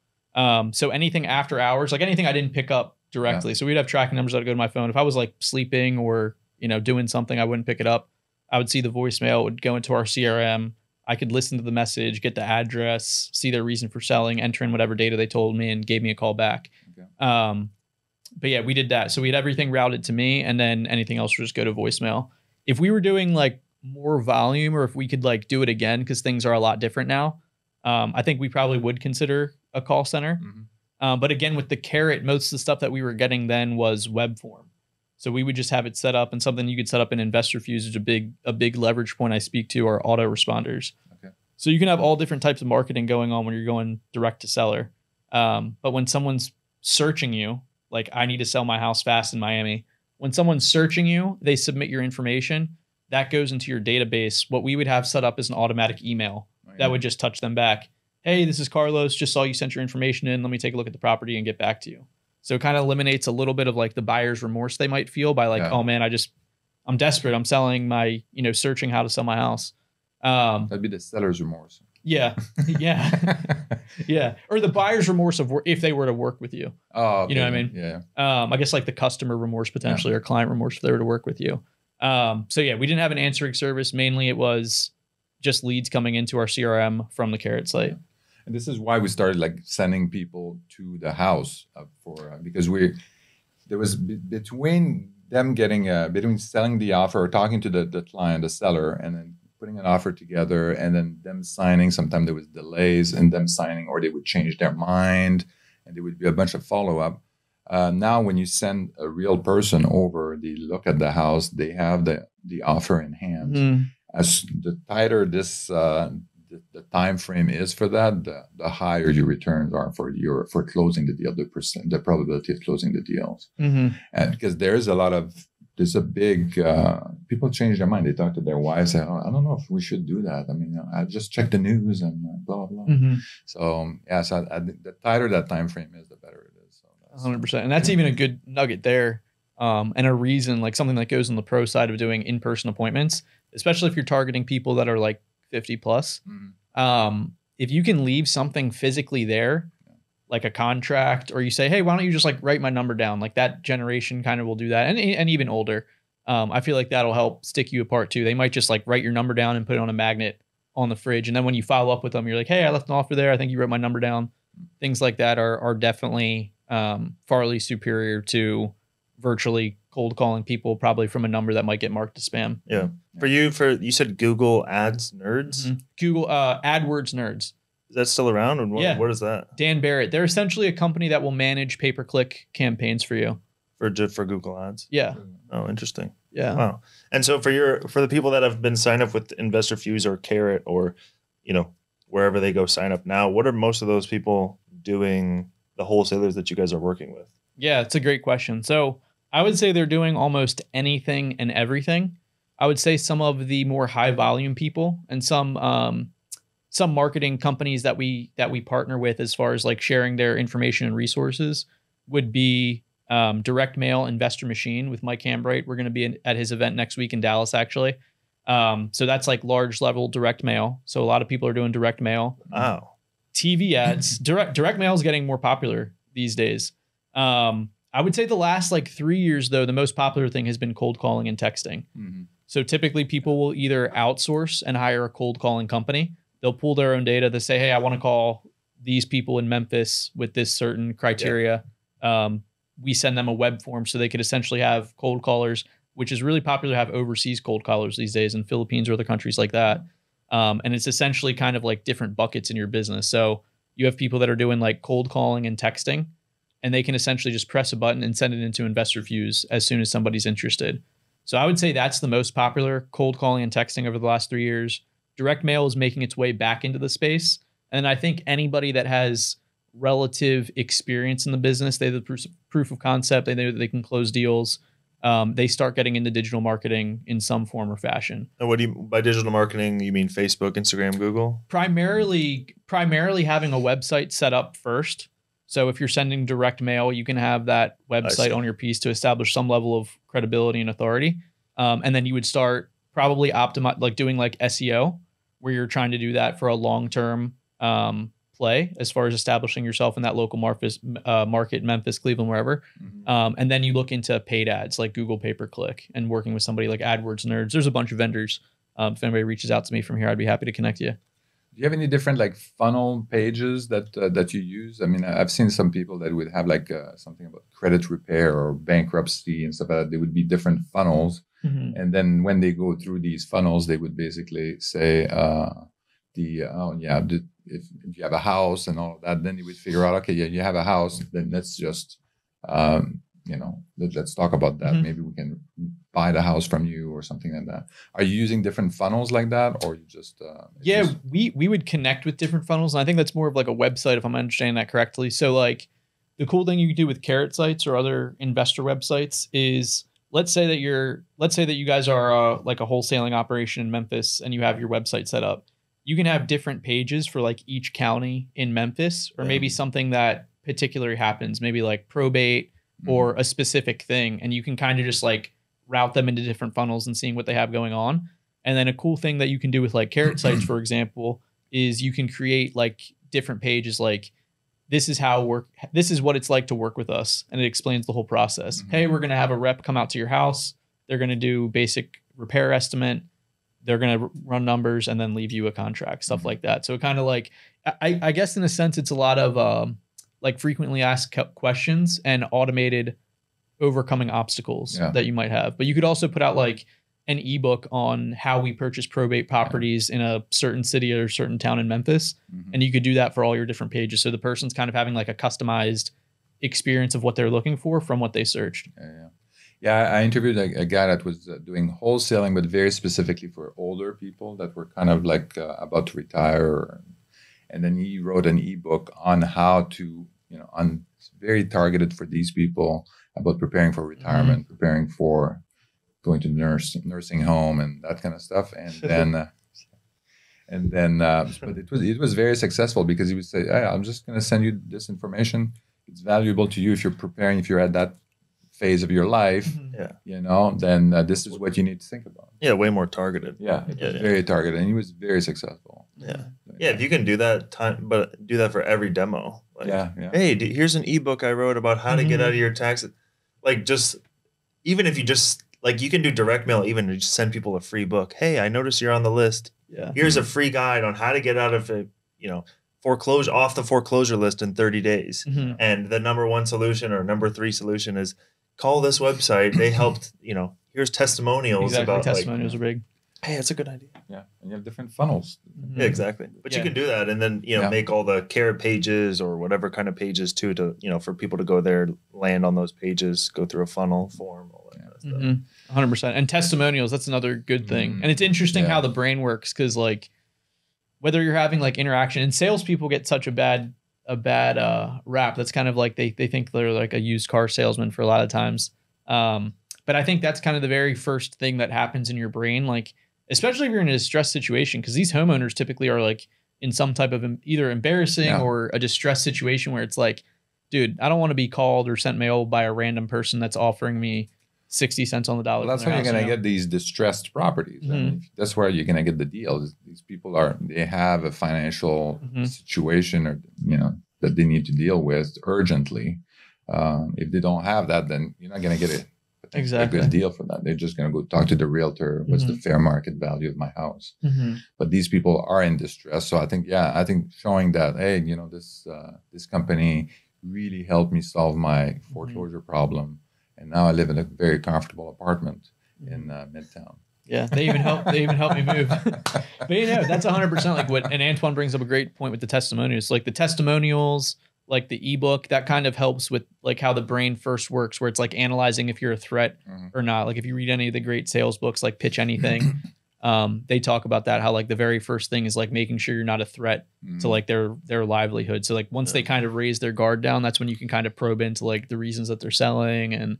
Speaker 1: So anything after hours, like anything I didn't pick up directly. So we'd have tracking numbers that would go to my phone. If I was like sleeping or doing something, I wouldn't pick it up. I would see the voicemail, it would go into our CRM. I could listen to the message, get the address, see their reason for selling, enter in whatever data they told me, and gave me a call back. Okay. But yeah, we did that. So we had everything routed to me, and then anything else would just go to voicemail. If we were doing like more volume, or if we could like do it again, because things are a lot different now, I think we probably would consider a call center. But again, with the Carrot, most of the stuff that we were getting then was web form. So we would just have it set up, and something you could set up in InvestorFuse is a big leverage point I speak to are autoresponders. Okay. So you can have all different types of marketing going on when you're going direct to seller. But when someone's searching you, like I need to sell my house fast in Miami, when someone's searching you, they submit your information, that goes into your database. What we would have set up is an automatic email that would just touch them back. Hey, this is Carlos. Just saw you sent your information in. Let me take a look at the property and get back to you. So it kind of eliminates a little bit of like the buyer's remorse they might feel by like, oh man, I'm desperate. I'm selling my, searching how to sell my house.
Speaker 2: That'd be the seller's remorse.
Speaker 1: Yeah. Yeah. Yeah. Or the buyer's remorse of if they were to work with you.
Speaker 2: Oh, okay.
Speaker 1: You know what I mean?
Speaker 2: Yeah.
Speaker 1: I guess like the customer remorse potentially or client remorse if they were to work with you. So yeah, we didn't have an answering service. Mainly it was just leads coming into our CRM from the Carrot site. Yeah.
Speaker 2: And this is why we started like sending people to the house because there was between them between selling the offer or talking to the client, the seller, and then putting an offer together and then them signing. Sometimes there was delays in them signing, or they would change their mind and there would be a bunch of follow-up. Now, when you send a real person over, they look at the house, they have the offer in hand. As the tighter this the time frame is for that, the higher your returns are for closing the deal, the probability of closing the deals. And because there's a lot of there's a big, people change their mind. They talk to their wives, say, oh, I don't know if we should do that. I mean, I just check the news and blah, blah, blah. So, yeah, so the tighter that time frame is, the better it is. So
Speaker 1: 100%. And that's even a good nugget there. And a reason, like something that goes on the pro side of doing in-person appointments, especially if you're targeting people that are like 50 plus. If you can leave something physically there, like a contract, or you say, hey, why don't you just like write my number down? Like that generation kind of will do that. And even older, I feel like that'll help stick you apart too. They might just like write your number down and put it on a magnet on the fridge. And then when you follow up with them, you're like, hey, I left an offer there. I think you wrote my number down. Things like that are definitely farly superior to virtually cold calling people probably from a number that might get marked as spam.
Speaker 3: Yeah. You said Google Ads Nerds?
Speaker 1: Google AdWords Nerds.
Speaker 3: Is that still around? And what is that?
Speaker 1: Dan Barrett. They're essentially a company that will manage pay-per-click campaigns for you.
Speaker 3: For Google Ads?
Speaker 1: Yeah.
Speaker 3: Oh, interesting.
Speaker 1: Yeah.
Speaker 3: Wow. And so for the people that have been signed up with InvestorFuse or Carrot or, wherever they go sign up now, what are most of those people doing, the wholesalers that you guys are working with?
Speaker 1: Yeah, it's a great question. So I would say they're doing almost anything and everything. I would say some of the more high volume people and some marketing companies that we partner with as far as like sharing their information and resources would be Direct Mail Investor Machine with Mike Hambright. We're going to be at his event next week in Dallas, actually. So that's like large level direct mail. So a lot of people are doing direct mail.
Speaker 3: Wow.
Speaker 1: TV ads. Direct mail is getting more popular these days. I would say the last like 3 years, though, the most popular thing has been cold calling and texting. So typically people will either outsource and hire a cold calling company. They'll pull their own data. They say, hey, I want to call these people in Memphis with this certain criteria. We send them a web form so they could essentially have cold callers, which is really popular to have overseas cold callers these days in Philippines or other countries like that. And it's essentially kind of like different buckets in your business. So you have people that are doing like cold calling and texting, and they can essentially just press a button and send it into InvestorFuse as soon as somebody's interested. So I would say that's the most popular, cold calling and texting over the last 3 years. Direct mail is making its way back into the space. And I think anybody that has relative experience in the business, they have the proof of concept, they know that they can close deals. They start getting into digital marketing in some form or fashion.
Speaker 3: And what do you, by digital marketing, you mean Facebook, Instagram, Google?
Speaker 1: Primarily having a website set up first. So if you're sending direct mail, you can have that website on your piece to establish some level of credibility and authority. And then you would start probably doing like SEO, where you're trying to do that for a long-term play as far as establishing yourself in that local market, Memphis, Cleveland, wherever. And then you look into paid ads like Google pay-per-click and working with somebody like AdWords Nerds. There's a bunch of vendors. If anybody reaches out to me from here, I'd be happy to connect you.
Speaker 2: Do you have any different like funnel pages that you use? I mean, I've seen some people that would have like something about credit repair or bankruptcy and stuff like that. There would be different funnels. And then when they go through these funnels, they would basically say, if you have a house and all of that, then you would figure out, okay, yeah, you have a house, then let's just, let's talk about that. Maybe we can buy the house from you or something like that. Are you using different funnels like that, or you just?
Speaker 1: We would connect with different funnels, and I think that's more of like a website, if I'm understanding that correctly. So like the cool thing you can do with Carrot sites or other investor websites is, let's say that you guys are like a wholesaling operation in Memphis and you have your website set up. You can have different pages for like each county in Memphis, or maybe something that particularly happens, maybe like probate or a specific thing. And you can kind of just like route them into different funnels and seeing what they have going on. And then a cool thing that you can do with like Carrot sites, for example, is you can create like different pages like, this is what it's like to work with us. And it explains the whole process. Hey, we're going to have a rep come out to your house. They're going to do basic repair estimate. They're going to run numbers and then leave you a contract, stuff like that. So kind of like, I guess in a sense, it's a lot of like frequently asked questions and automated overcoming obstacles that you might have. But you could also put out like an ebook on how we purchase probate properties in a certain city or certain town in Memphis. And you could do that for all your different pages. So the person's kind of having like a customized experience of what they're looking for from what they searched.
Speaker 2: Yeah, I interviewed a guy that was doing wholesaling, but very specifically for older people that were kind of like about to retire. And then he wrote an ebook on how to, very targeted for these people about preparing for retirement, preparing for going to nursing home and that kind of stuff. And then, but it was very successful because he would say, hey, I'm just going to send you this information. It's valuable to you if you're at that phase of your life, then this is what you need to think about.
Speaker 3: Yeah, way more targeted.
Speaker 2: Yeah, very targeted, and he was very successful.
Speaker 3: Yeah, if you can do that but do that for every demo. Like, hey, here's an ebook I wrote about how to get out of your taxes. Like, just even if you just like, you can do direct mail, even to just send people a free book. Hey, I noticed you're on the list. Yeah, here's a free guide on how to get out of foreclosure, off the foreclosure list in 30 days. And the number one solution or number 3 solution is call this website. They helped, here's testimonials.
Speaker 1: Exactly. Testimonials are big.
Speaker 3: Hey, it's a good idea.
Speaker 2: Yeah. And you have different funnels.
Speaker 3: Yeah, exactly. But you can do that and then, make all the carrot pages or whatever kind of pages too, to, for people to go there, land on those pages, go through a funnel form, all that kind of stuff.
Speaker 1: 100%. And testimonials, that's another good thing. And it's interesting how the brain works. Cause like, whether you're having like interaction, and salespeople get such a bad rap. That's kind of like they think they're like a used car salesman for a lot of times. But I think that's kind of the very first thing that happens in your brain, like especially if you're in a distressed situation, because these homeowners typically are like in some type of either embarrassing or a distressed situation where it's like, dude, I don't want to be called or sent mail by a random person that's offering me 60 cents on the dollar.
Speaker 2: Well, that's how you're going to get these distressed properties. I mean, that's where you're going to get the deal. These people they have a financial situation or, that they need to deal with urgently. If they don't have that, then you're not going to get a good deal for that. They're just going to go talk to the realtor. What's the fair market value of my house? But these people are in distress. So I think showing that, hey, this company really helped me solve my foreclosure problem. And now I live in a very comfortable apartment in Midtown.
Speaker 1: Yeah, they even help me move. But that's 100% like what, and Antoine brings up a great point with the testimonials. Like the testimonials, like the ebook, that kind of helps with like how the brain first works, where it's like analyzing if you're a threat or not. Like if you read any of the great sales books, like Pitch Anything, they talk about that, how like the very first thing is like making sure you're not a threat to like their livelihood. So like once they kind of raise their guard down, that's when you can kind of probe into like the reasons that they're selling and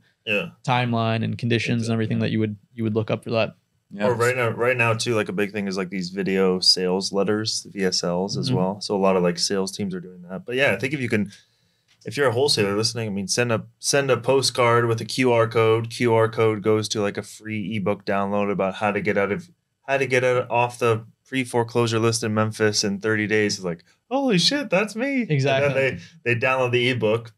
Speaker 1: timeline and conditions and everything that you would look up for that.
Speaker 3: Yeah. Or right now too, like a big thing is like these video sales letters, VSLs as well. So a lot of like sales teams are doing that. But yeah, I think if you're a wholesaler listening, I mean, send a postcard with a QR code. QR code goes to like a free ebook download about how to get out off the pre-foreclosure list in Memphis in 30 days. It's like, holy shit, that's me.
Speaker 1: Exactly.
Speaker 3: And then they download the ebook.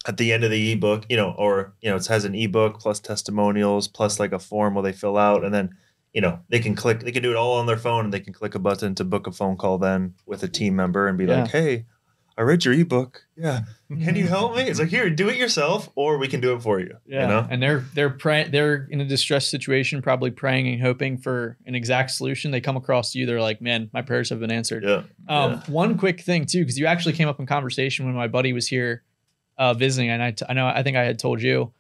Speaker 3: At the end of the ebook, it has an ebook plus testimonials plus like a form where they fill out, and then they can do it all on their phone, and they can click a button to book a phone call then with a team member and be like, hey, I read your ebook. Yeah. Can you help me? It's like, here, do it yourself, or we can do it for you.
Speaker 1: Yeah. And they're in a distressed situation, probably praying and hoping for an exact solution. They come across to you. They're like, man, my prayers have been answered. Yeah. One quick thing too, because you actually came up in conversation when my buddy was here visiting. And I think I had told you,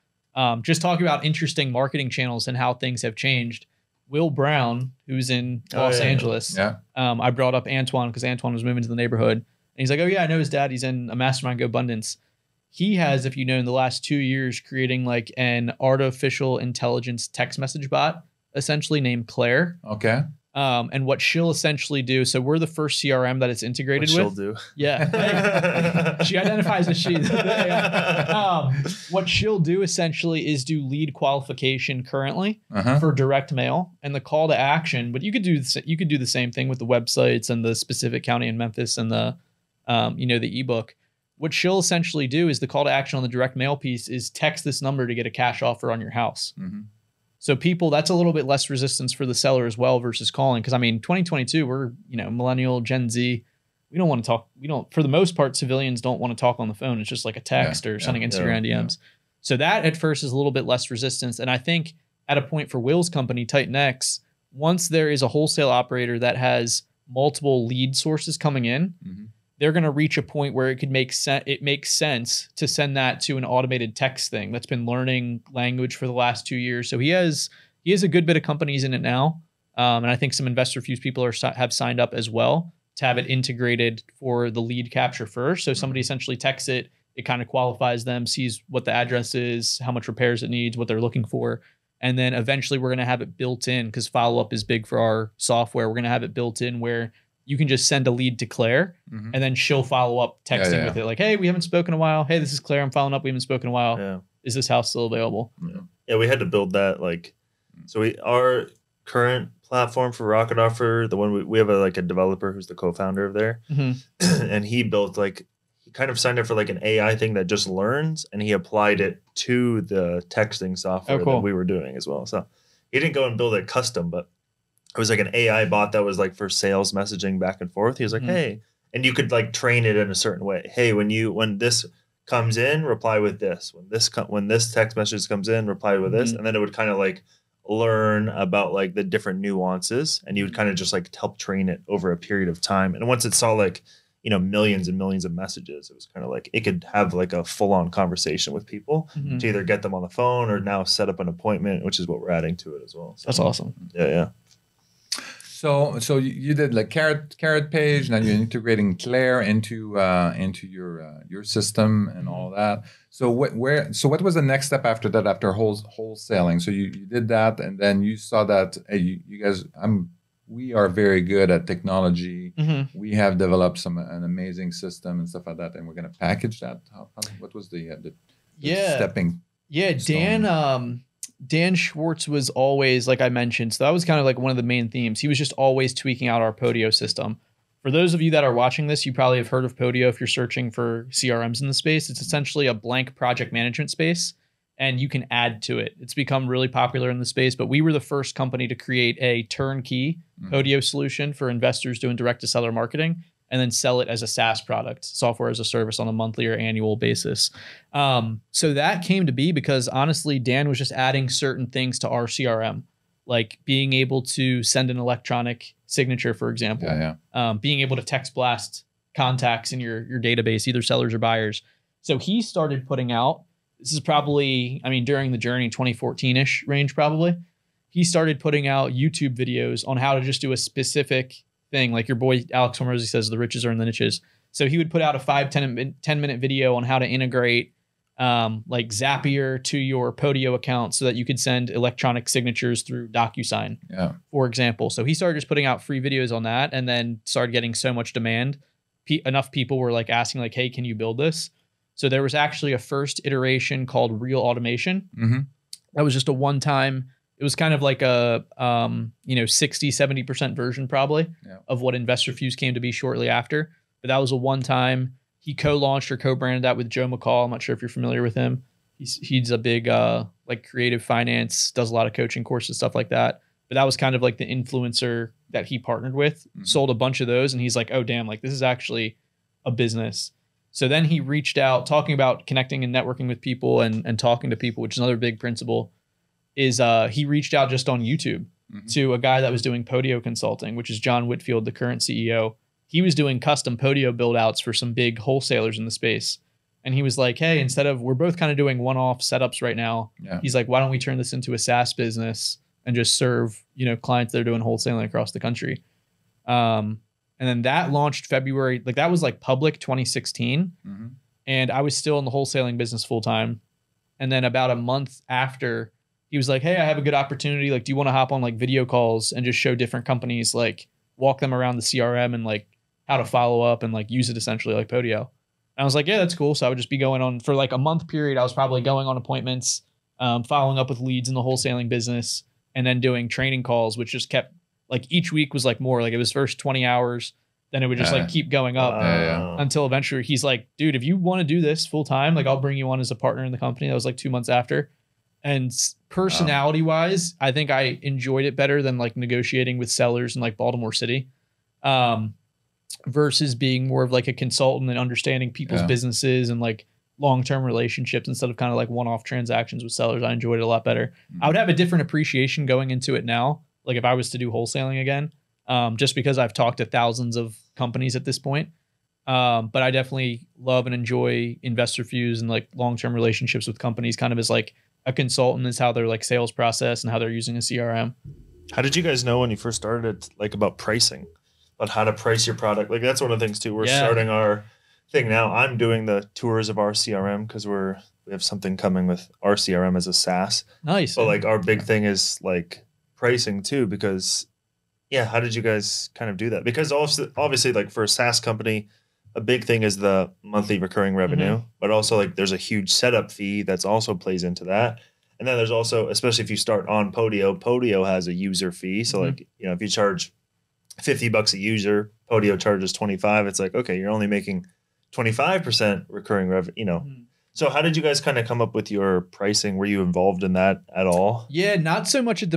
Speaker 1: just talking about interesting marketing channels and how things have changed. Will Brown, who's in Los Angeles. I brought up Antoine because Antoine was moving to the neighborhood. And he's like, oh yeah, I know his dad. He's in a mastermind, Go Abundance. He has, if you know, in the last 2 years, creating like an artificial intelligence text message bot, essentially named Claire.
Speaker 2: Okay.
Speaker 1: And what she'll essentially do. So we're the first CRM that it's integrated with.
Speaker 3: She'll do.
Speaker 1: Yeah. She identifies as she. What she'll do essentially is do lead qualification currently for direct mail and the call to action. But you could do the same thing with the websites and the specific county in Memphis and the ebook. What she'll essentially do is the call to action on the direct mail piece is text this number to get a cash offer on your house. So people, that's a little bit less resistance for the seller as well versus calling. Because I mean, 2022, we're, millennial, Gen Z. We don't want to talk. For the most part, civilians don't want to talk on the phone. It's just like a text or sending Instagram DMs. So that at first is a little bit less resistance. And I think at a point for Will's company, Titan X, once there is a wholesale operator that has multiple lead sources coming in, they're going to reach a point where it makes sense to send that to an automated text thing that's been learning language for the last 2 years. So he has a good bit of companies in it now. And I think some InvestorFuse people have signed up as well to have it integrated for the lead capture first. So somebody essentially texts it kind of qualifies them, sees what the address is, how much repairs it needs, what they're looking for. And then eventually we're going to have it built in, because follow-up is big for our software. We're going to have it built in where you can just send a lead to Claire, and then she'll follow up texting with it. Like, hey, we haven't spoken in a while. Hey, this is Claire. I'm following up. We haven't spoken in a while.
Speaker 3: Yeah.
Speaker 1: Is this house still available?
Speaker 3: Yeah, we had to build that. Like, so our current platform for Rocket Offer, the one we have a developer who's the co-founder of there, and he built he kind of signed up for like an AI thing that just learns, and he applied it to the texting software that we were doing as well. So he didn't go and build it custom, but it was like an AI bot that was like for sales messaging back and forth. He was like, hey, and you could like train it in a certain way. Hey, when this comes in, reply with this. When this text message comes in, reply with this, and then it would kind of like learn about like the different nuances, and you would kind of just like help train it over a period of time. And once it saw like, you know, millions and millions of messages, it was kind of like it could have like a full-on conversation with people to either get them on the phone or now set up an appointment, which is what we're adding to it as well. So,
Speaker 1: that's awesome.
Speaker 3: Yeah.
Speaker 2: So you did like carrot page, now you're integrating Claire into your system and all that. So what was the next step after that, after wholesaling? So you did that, and then you saw that, hey, you guys, we are very good at technology. We have developed an amazing system and stuff like that, and we're going to package that. What was the stepping?
Speaker 1: Yeah,
Speaker 2: stone?
Speaker 1: Dan Schwartz was always, like I mentioned, so that was kind of like one of the main themes. He was just always tweaking out our Podio system. For those of you that are watching this, you probably have heard of Podio if you're searching for CRMs in the space. It's essentially a blank project management space, and you can add to it. It's become really popular in the space, but we were the first company to create a turnkey Podio solution for investors doing direct-to-seller marketing, and then sell it as a SaaS product, software as a service, on a monthly or annual basis. So that came to be because honestly, Dan was just adding certain things to our CRM, like being able to send an electronic signature, for example, being able to text blast contacts in your database, either sellers or buyers. So he started putting out, this is probably, I mean, during the journey, 2014-ish range probably, he started putting out YouTube videos on how to just do a specific thing. Like your boy Alex Hormozy says, the riches are in the niches. So he would put out a 10-minute video on how to integrate like Zapier to your Podio account so that you could send electronic signatures through DocuSign, for example. So he started just putting out free videos on that, and then started getting so much demand. Enough people were like asking like, hey, can you build this? So there was actually a first iteration called Real Automation. That was just a one-time, it was kind of like a 60-70% version probably of what InvestorFuse came to be shortly after. But that was a one-time. He co-launched or co-branded that with Joe McCall. I'm not sure if you're familiar with him. He's a big like creative finance, does a lot of coaching courses, stuff like that. But that was kind of like the influencer that he partnered with, sold a bunch of those, and he's like, oh damn, like this is actually a business. So then he reached out, talking about connecting and networking with people and talking to people, which is another big principle, is he reached out just on YouTube to a guy that was doing Podio consulting, which is John Whitfield, the current CEO. He was doing custom Podio build outs for some big wholesalers in the space. And he was like, hey, instead of, we're both kind of doing one-off setups right now. He's like, why don't we turn this into a SaaS business and just serve, clients that are doing wholesaling across the country. And then that launched February, like that was like public 2016. And I was still in the wholesaling business full time. And then about a month after, he was like, hey, I have a good opportunity. Like, do you want to hop on like video calls and just show different companies, like walk them around the CRM and like how to follow up and like use it essentially like Podio. And I was like, yeah, that's cool. So I would just be going on for like a month period. I was probably going on appointments, following up with leads in the wholesaling business, and then doing training calls, which just kept like each week was like more, like it was first 20 hours. Then it would just like keep going up until eventually he's like, dude, if you want to do this full time, like I'll bring you on as a partner in the company. That was like 2 months after. And personality wise, I think I enjoyed it better than like negotiating with sellers in like Baltimore City, versus being more of like a consultant and understanding people's businesses and like long-term relationships instead of kind of like one-off transactions with sellers. I enjoyed it a lot better. I would have a different appreciation going into it now. Like if I was to do wholesaling again, just because I've talked to thousands of companies at this point. But I definitely love and enjoy InvestorFuse and like long-term relationships with companies kind of as like a consultant is how their like sales process and how they're using a CRM.
Speaker 3: How did you guys know when you first started like about pricing, about how to price your product? Like that's one of the things too. We're starting our thing now. I'm doing the tours of our CRM because we have something coming with our CRM as a SaaS.
Speaker 1: Nice.
Speaker 3: But like our big thing is like pricing too, because how did you guys kind of do that? Because obviously like for a SaaS company, a big thing is the monthly recurring revenue, but also like there's a huge setup fee that's also plays into that. And then there's also, especially if you start on Podio has a user fee. So like, if you charge $50 a user, Podio charges 25. It's like, okay, you're only making 25% recurring revenue, So how did you guys kind of come up with your pricing? Were you involved in that at all?
Speaker 1: Yeah, not so much at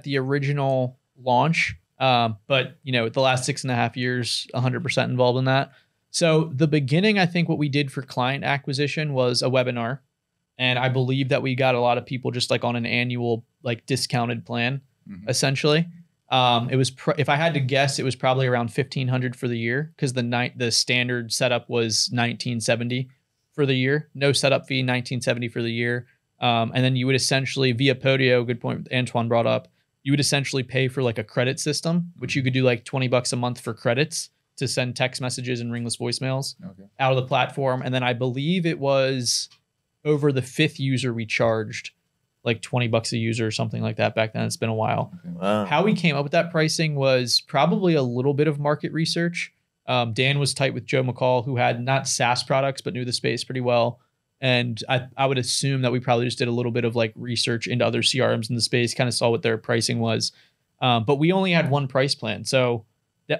Speaker 1: the original launch. But the last 6.5 years, 100% involved in that. So the beginning, I think what we did for client acquisition was a webinar. And I believe that we got a lot of people just like on an annual, like discounted plan, essentially. It was, if I had to guess, it was probably around $1,500 for the year. Cause the standard setup was $1,970 for the year. No setup fee, $1,970 for the year. And then you would essentially via Podio, good point Antoine brought up, you would essentially pay for like a credit system, which you could do like $20 a month for credits to send text messages and ringless voicemails out of the platform. And then I believe it was over the 5th user, we charged like $20 a user or something like that back then. It's been a while.
Speaker 3: Wow.
Speaker 1: How we came up with that pricing was probably a little bit of market research. Dan was tight with Joe McCall, who had not SaaS products, but knew the space pretty well. And I would assume that we probably just did a little bit of like research into other CRMs in the space, kind of saw what their pricing was. But we only had one price plan. So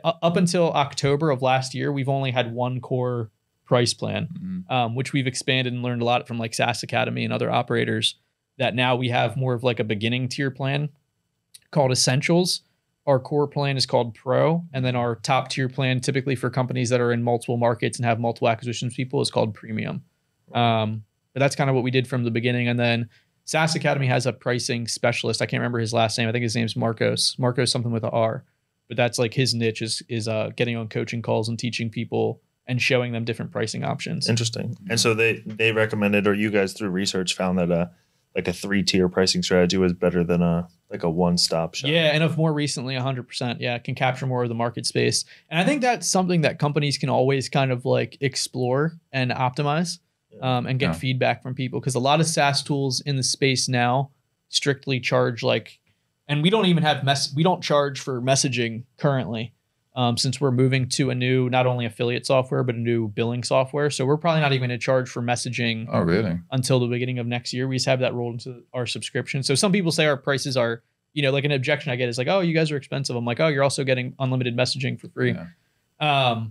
Speaker 1: up until October of last year, we've only had one core price plan, which we've expanded and learned a lot from like SaaS Academy and other operators, that now we have more of like a beginning tier plan called Essentials. Our core plan is called Pro. And then our top tier plan, typically for companies that are in multiple markets and have multiple acquisitions people, is called Premium. But that's kind of what we did from the beginning. And then SaaS Academy has a pricing specialist. I can't remember his last name. I think his name's Marcos something with an R, but that's like his niche is getting on coaching calls and teaching people and showing them different pricing options.
Speaker 3: Interesting. And so they recommended, or you guys through research found that like a 3-tier pricing strategy was better than a one-stop shop.
Speaker 1: Yeah. And of more recently, 100%. Yeah. Can capture more of the market space. And I think that's something that companies can always kind of like explore and optimize. And get feedback from people, because a lot of SaaS tools in the space now strictly charge like, and we don't even have we don't charge for messaging currently, since we're moving to a new, not only affiliate software, but a new billing software. So we're probably not even going to charge for messaging.
Speaker 2: Oh, really? Until
Speaker 1: the beginning of next year. We just have that rolled into our subscription. So some people say our prices are, like an objection I get is like, oh, you guys are expensive. I'm like, oh, you're also getting unlimited messaging for free. Yeah.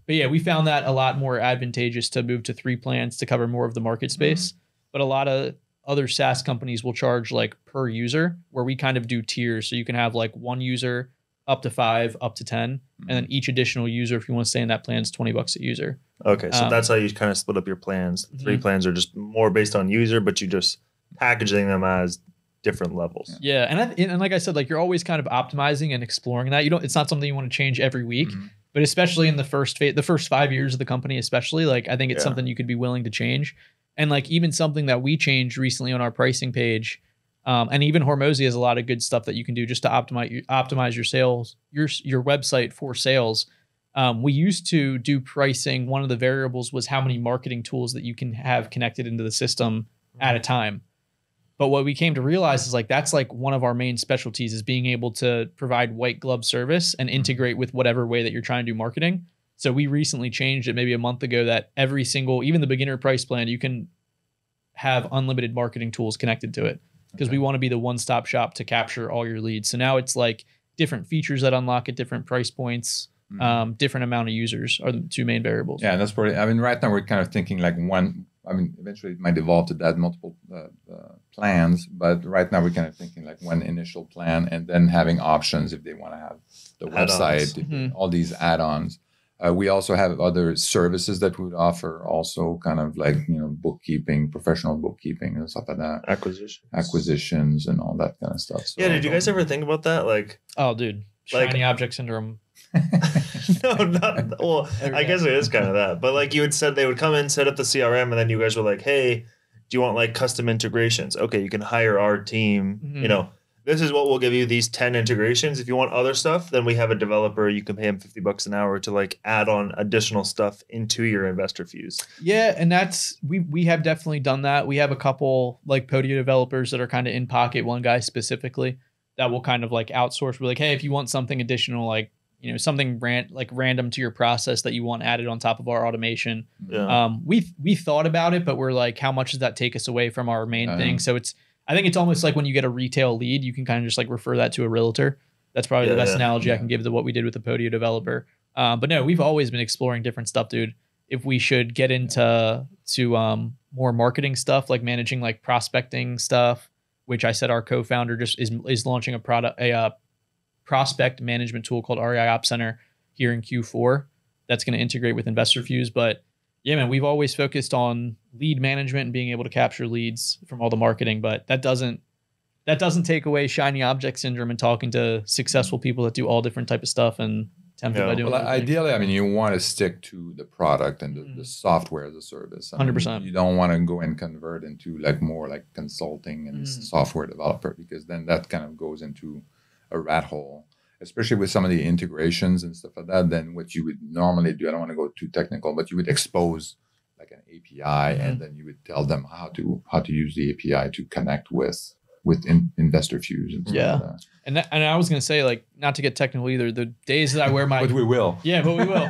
Speaker 1: But yeah, we found that a lot more advantageous to move to 3 plans to cover more of the market space. But a lot of other SaaS companies will charge like per user, where we kind of do tiers. So you can have like 1 user up to 5, up to 10. And then each additional user, if you want to stay in that plan, is $20 a user.
Speaker 3: Okay. So that's how you kind of split up your plans. 3 plans are just more based on user, but you just packaging them as different levels.
Speaker 1: Yeah. And like I said, like you're always kind of optimizing and exploring that. It's not something you want to change every week. But especially in the first 5 years of the company, especially, like I think it's something you could be willing to change. And like even something that we changed recently on our pricing page, and even Hormozy has a lot of good stuff that you can do just to optimize your sales, your website for sales. We used to do pricing. One of the variables was how many marketing tools that you can have connected into the system at a time. But what we came to realize is like that's like one of our main specialties is being able to provide white glove service and integrate with whatever way that you're trying to do marketing. So we recently changed it maybe a month ago that every single, even the beginner price plan, you can have unlimited marketing tools connected to it, because we want to be the one-stop shop to capture all your leads. So now it's like different features that unlock at different price points, different amount of users are the 2 main variables.
Speaker 2: Yeah, that's probably, right now we're kind of thinking like eventually it might evolve to that multiple plans, but right now we're kind of thinking like 1 initial plan and then having options if they want to have the website, all these add-ons. We also have other services that we would offer, also kind of like, bookkeeping, professional bookkeeping and stuff like that. Acquisitions and all that kind of stuff. So,
Speaker 3: yeah. Did you guys ever think about that? Like,
Speaker 1: oh, dude, shiny object syndrome.
Speaker 3: No, not well. I guess it is kind of that, but like you had said, they would come in, set up the CRM, and then you guys were like, "Hey, do you want like custom integrations? Okay, you can hire our team." this is what we'll give you, these 10 integrations. If you want other stuff, then we have a developer. You can pay him $50 an hour to like add on additional stuff into your InvestorFuse.
Speaker 1: Yeah, and that's we have definitely done that. We have a couple like Podio developers that are kind of in pocket. One guy specifically that will kind of like outsource. We're like, hey, if you want something additional, like something random to your process that you want added on top of our automation.
Speaker 3: Yeah.
Speaker 1: We thought about it, but we're like, how much does that take us away from our main thing? So I think it's almost like when you get a retail lead, you can kind of just like refer that to a realtor. That's probably the best analogy I can give to what we did with the Podio developer. But no, we've always been exploring different stuff, dude. If we should get into more marketing stuff, like managing like prospecting stuff, which I said our co-founder just is launching a prospect management tool called REI Ops Center here in Q4 that's going to integrate with InvestorFuse. But yeah, man, we've always focused on lead management and being able to capture leads from all the marketing, but that doesn't take away shiny object syndrome and talking to successful people that do all different type of stuff and tempted by doing.
Speaker 2: Well, ideally, I mean, you want to stick to the product and the software as a service.
Speaker 1: 100%.
Speaker 2: You don't want to go and convert into like more like consulting and software developer, because then that kind of goes into a rat hole, especially with some of the integrations and stuff like that. Then what you would normally do, I don't want to go too technical, but you would expose like an API and then you would tell them how to use the API to connect with InvestorFuse and stuff like that.
Speaker 1: And I was going to say, like, not to get technical either, the days that I wear my...
Speaker 2: But we will.
Speaker 1: Yeah, but we will.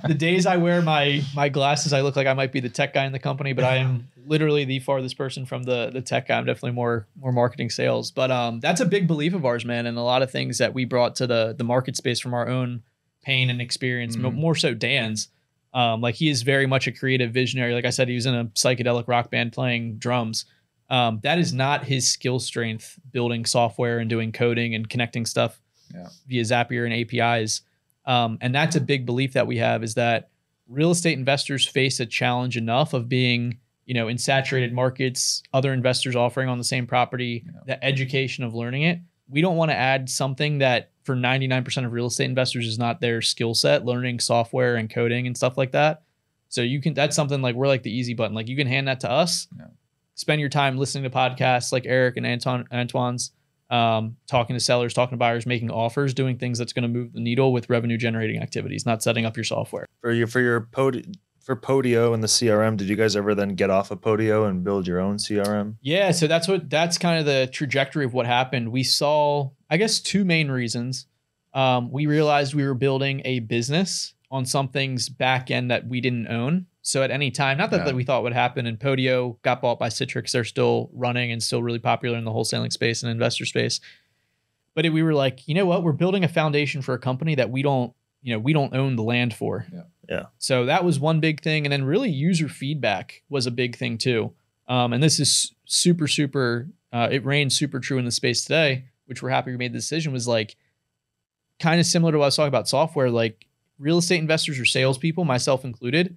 Speaker 1: The days I wear my glasses, I look like I might be the tech guy in the company, but I am literally the farthest person from the tech guy. I'm definitely more marketing sales. But that's a big belief of ours, man. And a lot of things that we brought to the market space from our own pain and experience, more so Dan's. Like, he is very much a creative visionary. Like I said, he was in a psychedelic rock band playing drums. That is not his skill strength, building software and doing coding and connecting stuff via Zapier and APIs. And that's a big belief that we have, is that real estate investors face a challenge enough of being, in saturated markets, other investors offering on the same property, the education of learning it. We don't want to add something that for 99% of real estate investors is not their skill set, learning software and coding and stuff like that. So that's something like, we're like the easy button. Like, you can hand that to us. Spend your time listening to podcasts like Eric and Antoine's, talking to sellers, talking to buyers, making offers, doing things that's going to move the needle with revenue generating activities, not setting up your software.
Speaker 3: For Podio and the CRM, did you guys ever then get off of Podio and build your own CRM?
Speaker 1: Yeah, so that's kind of the trajectory of what happened. We saw, I guess, two main reasons. We realized we were building a business on something's back end that we didn't own. So at any time, not that we thought would happen, and Podio got bought by Citrix. They're still running and still really popular in the wholesaling space and investor space. But we were like, you know what? We're building a foundation for a company that we don't own the land for.
Speaker 3: Yeah.
Speaker 1: So that was one big thing. And then really user feedback was a big thing too. And this is super, it reigns super true in the space today, which we're happy we made the decision, was like kind of similar to what I was talking about software. Like, real estate investors or salespeople, myself included,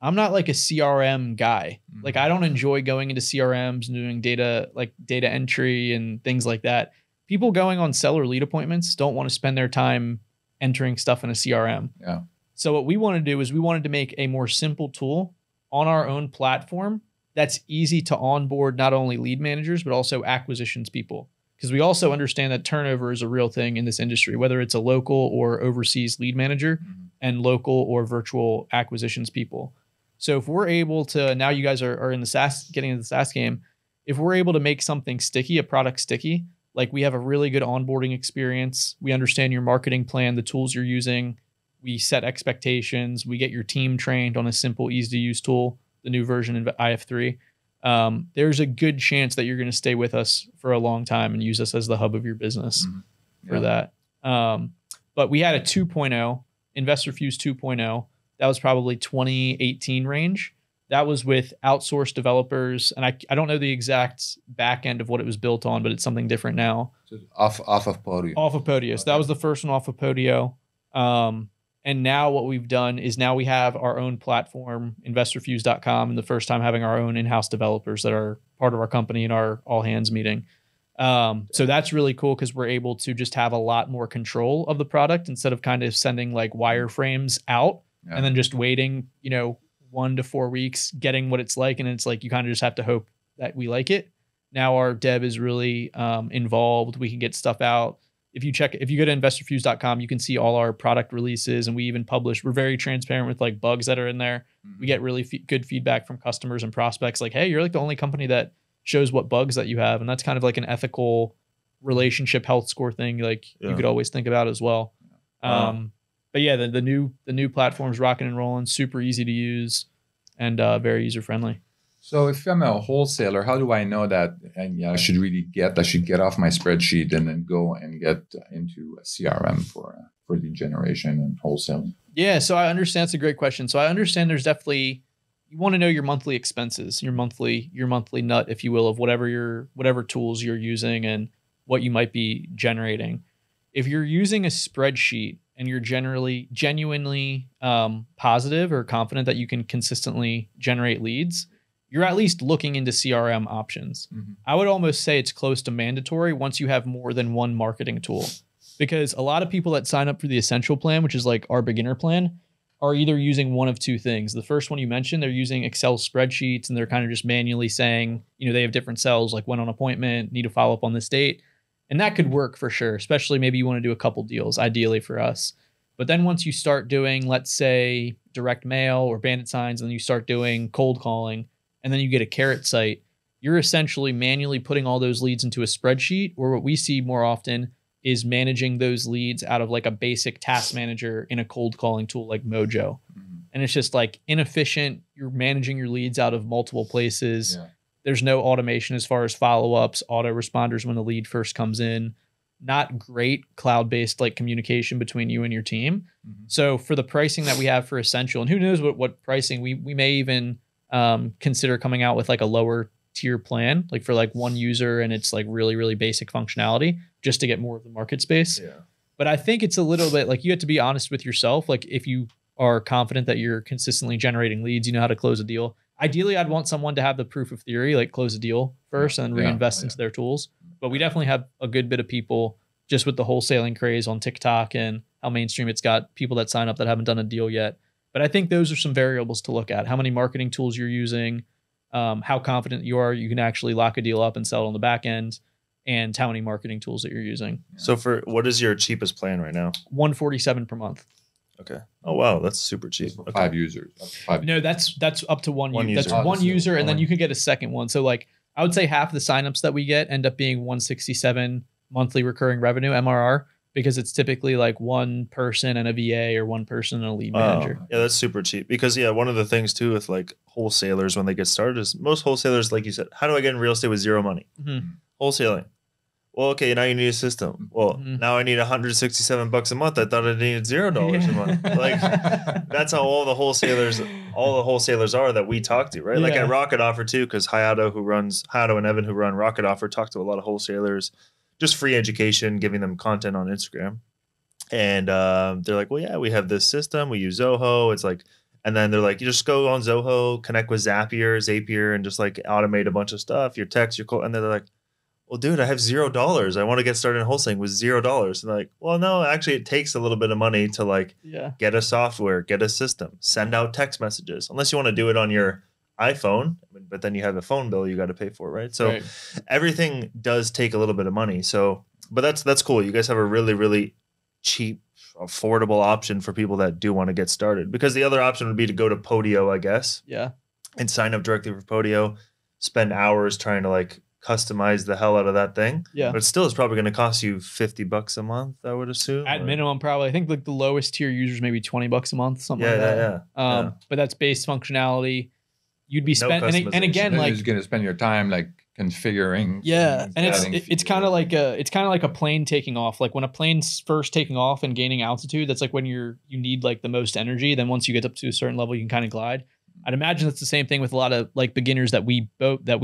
Speaker 1: I'm not like a CRM guy. Like, I don't enjoy going into CRMs and doing data entry and things like that. People going on seller lead appointments don't want to spend their time entering stuff in a CRM.
Speaker 2: Yeah.
Speaker 1: So what we want to do is we wanted to make a more simple tool on our own platform that's easy to onboard not only lead managers, but also acquisitions people. Because we also understand that turnover is a real thing in this industry, whether it's a local or overseas lead manager and local or virtual acquisitions people. So if we're able to, now you guys are in the SaaS, getting into the SaaS game, if we're able to make something sticky, a product sticky, like we have a really good onboarding experience, we understand your marketing plan, the tools you're using, we set expectations, we get your team trained on a simple, easy to use tool, the new version of IF3, there's a good chance that you're going to stay with us for a long time and use us as the hub of your business for that. But we had a 2.0, InvestorFuse 2.0. That was probably 2018 range. That was with outsourced developers. And I don't know the exact back end of what it was built on, but it's something different now.
Speaker 2: So off of Podio.
Speaker 1: Off of Podio. Okay. So that was the first one off of Podio. And now what we've done is now we have our own platform, InvestorFuse.com, and the first time having our own in-house developers that are part of our company in our all hands meeting. So that's really cool because we're able to just have a lot more control of the product instead of kind of sending like wireframes out and then just waiting, 1 to 4 weeks, getting what it's like. And it's like, you kind of just have to hope that we like it. Now our dev is really involved. We can get stuff out. If you go to InvestorFuse.com, you can see all our product releases, and we even publish. We're very transparent with like bugs that are in there. Mm-hmm. We get really good feedback from customers and prospects. Like, hey, you're like the only company that shows what bugs that you have, and that's kind of like an ethical relationship health score thing. Like you could always think about as well. But yeah, the new platform's rocking and rolling, super easy to use, and very user friendly.
Speaker 2: So if I'm a wholesaler, how do I know that I should get off my spreadsheet and then go and get into a CRM for lead generation and wholesaling?
Speaker 1: Yeah, so I understand. It's a great question. So I understand there's definitely, you want to know your monthly expenses, your monthly nut, if you will, of whatever tools you're using and what you might be generating. If you're using a spreadsheet and you're genuinely positive or confident that you can consistently generate leads, you're at least looking into CRM options. Mm-hmm. I would almost say it's close to mandatory once you have more than one marketing tool, because a lot of people that sign up for the Essential plan, which is like our beginner plan, are either using one of two things. The first one you mentioned, they're using Excel spreadsheets and they're kind of just manually saying, they have different cells like went on appointment, need to follow up on this date. And that could work for sure, especially maybe you want to do a couple deals, ideally for us. But then once you start doing, let's say, direct mail or bandit signs, and then you start doing cold calling, and then you get a carrot site, you're essentially manually putting all those leads into a spreadsheet, or what we see more often is managing those leads out of like a basic task manager in a cold calling tool like Mojo. Mm-hmm. And it's just like inefficient. You're managing your leads out of multiple places. Yeah. There's no automation as far as follow-ups, autoresponders when the lead first comes in. Not great cloud-based like communication between you and your team. Mm-hmm. So for the pricing that we have for Essential, and who knows what pricing, we may even consider coming out with like a lower tier plan, like for like one user, and it's like really, really basic functionality just to get more of the market space. Yeah. But I think it's a little bit like you have to be honest with yourself. Like if you are confident that you're consistently generating leads, you know how to close a deal. Ideally, I'd want someone to have the proof of theory, like close a deal first and then reinvest into their tools. But we definitely have a good bit of people just with the wholesaling craze on TikTok and how mainstream it's got, people that sign up that haven't done a deal yet. But I think those are some variables to look at. How many marketing tools you're using, how confident you are you can actually lock a deal up and sell it on the back end, and how many marketing tools that you're using.
Speaker 3: So for what is your cheapest plan right now?
Speaker 1: $147 per month.
Speaker 3: Okay. Oh wow, that's super cheap.
Speaker 2: Okay. 5 users.
Speaker 1: No, that's up to one user. That's one user, and then you can get a second one. So like I would say half the signups that we get end up being 167 monthly recurring revenue MRR, because it's typically like one person and a VA or one person and a lead manager.
Speaker 3: Yeah, that's super cheap. Because one of the things too with like wholesalers when they get started is most wholesalers, like you said, how do I get in real estate with zero money? Mm-hmm. Wholesaling. Well, okay, now you need a system. Well, now I need $167 a month. I thought I needed $0 a month. Like that's how all the wholesalers are that we talk to, right? Yeah. Like at Rocket Offer too, because Hayato and Evan who run Rocket Offer talk to a lot of wholesalers, just free education, giving them content on Instagram. And they're like, well, yeah, we have this system. We use Zoho. It's like, and then they're like, you just go on Zoho, connect with Zapier, and just like automate a bunch of stuff, your text, your call. And then they're like, well, dude, I have $0. I want to get started in wholesaling with $0. And like, well, no, actually, it takes a little bit of money to like get a software, get a system, send out text messages, unless you want to do it on your iPhone. But then you have a phone bill you got to pay for, right? So everything does take a little bit of money. So, but that's cool. You guys have a really, really cheap, affordable option for people that do want to get started. Because the other option would be to go to Podio, I guess. Yeah. And sign up directly for Podio, spend hours trying to like customize the hell out of that thing. Yeah. But still, it's probably going to cost you $50 a month, I would assume.
Speaker 1: At minimum, probably. I think like the lowest tier users maybe $20 a month, something like that. Yeah. But that's base functionality. You'd be spending, and again, like
Speaker 2: you're going to spend your time like configuring.
Speaker 1: Yeah, and it's kind of like a plane taking off. Like when a plane's first taking off and gaining altitude, that's like when you need like the most energy. Then once you get up to a certain level, you can kind of glide. I'd imagine it's the same thing with a lot of like beginners that we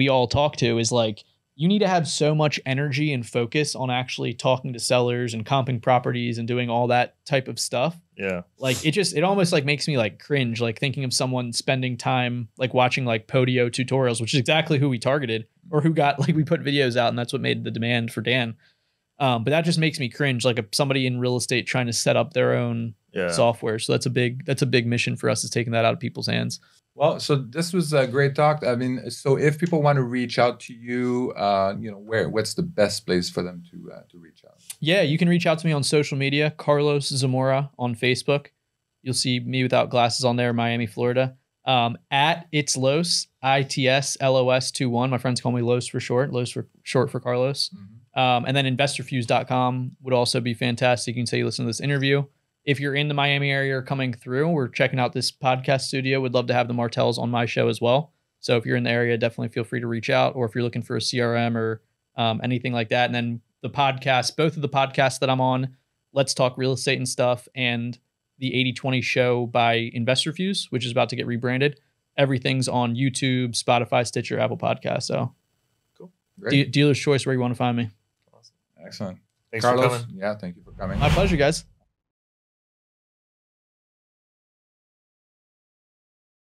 Speaker 1: all talk to. Is like you need to have so much energy and focus on actually talking to sellers and comping properties and doing all that type of stuff. Yeah. Like it almost like makes me like cringe, like thinking of someone spending time like watching like Podio tutorials, which is exactly who we targeted or who got like we put videos out and that's what made the demand for Dan. But that just makes me cringe, like somebody in real estate trying to set up their own software. So that's a big mission for us, is taking that out of people's hands.
Speaker 2: Well, so this was a great talk. I mean, so if people want to reach out to you, what's the best place for them to reach out?
Speaker 1: Yeah, you can reach out to me on social media, Carlos Zamora on Facebook. You'll see me without glasses on there, Miami, Florida. At It's Los, ITSLOS21. My friends call me Los for short. Los for short for Carlos. Mm-hmm. And then InvestorFuse.com would also be fantastic. You can say you listen to this interview. If you're in the Miami area or coming through, we're checking out this podcast studio. Would love to have the Martells on my show as well. So if you're in the area, definitely feel free to reach out. Or if you're looking for a CRM or anything like that. And then the podcast, both of the podcasts that I'm on, Let's Talk Real Estate and Stuff, and the 80/20 show by InvestorFuse, which is about to get rebranded. Everything's on YouTube, Spotify, Stitcher, Apple Podcasts. So
Speaker 3: cool.
Speaker 1: Dealer's choice where you want to find me.
Speaker 3: Awesome.
Speaker 2: Excellent.
Speaker 3: Thanks
Speaker 2: Carlos,
Speaker 3: for coming.
Speaker 2: Yeah, thank you for coming.
Speaker 1: My pleasure, guys.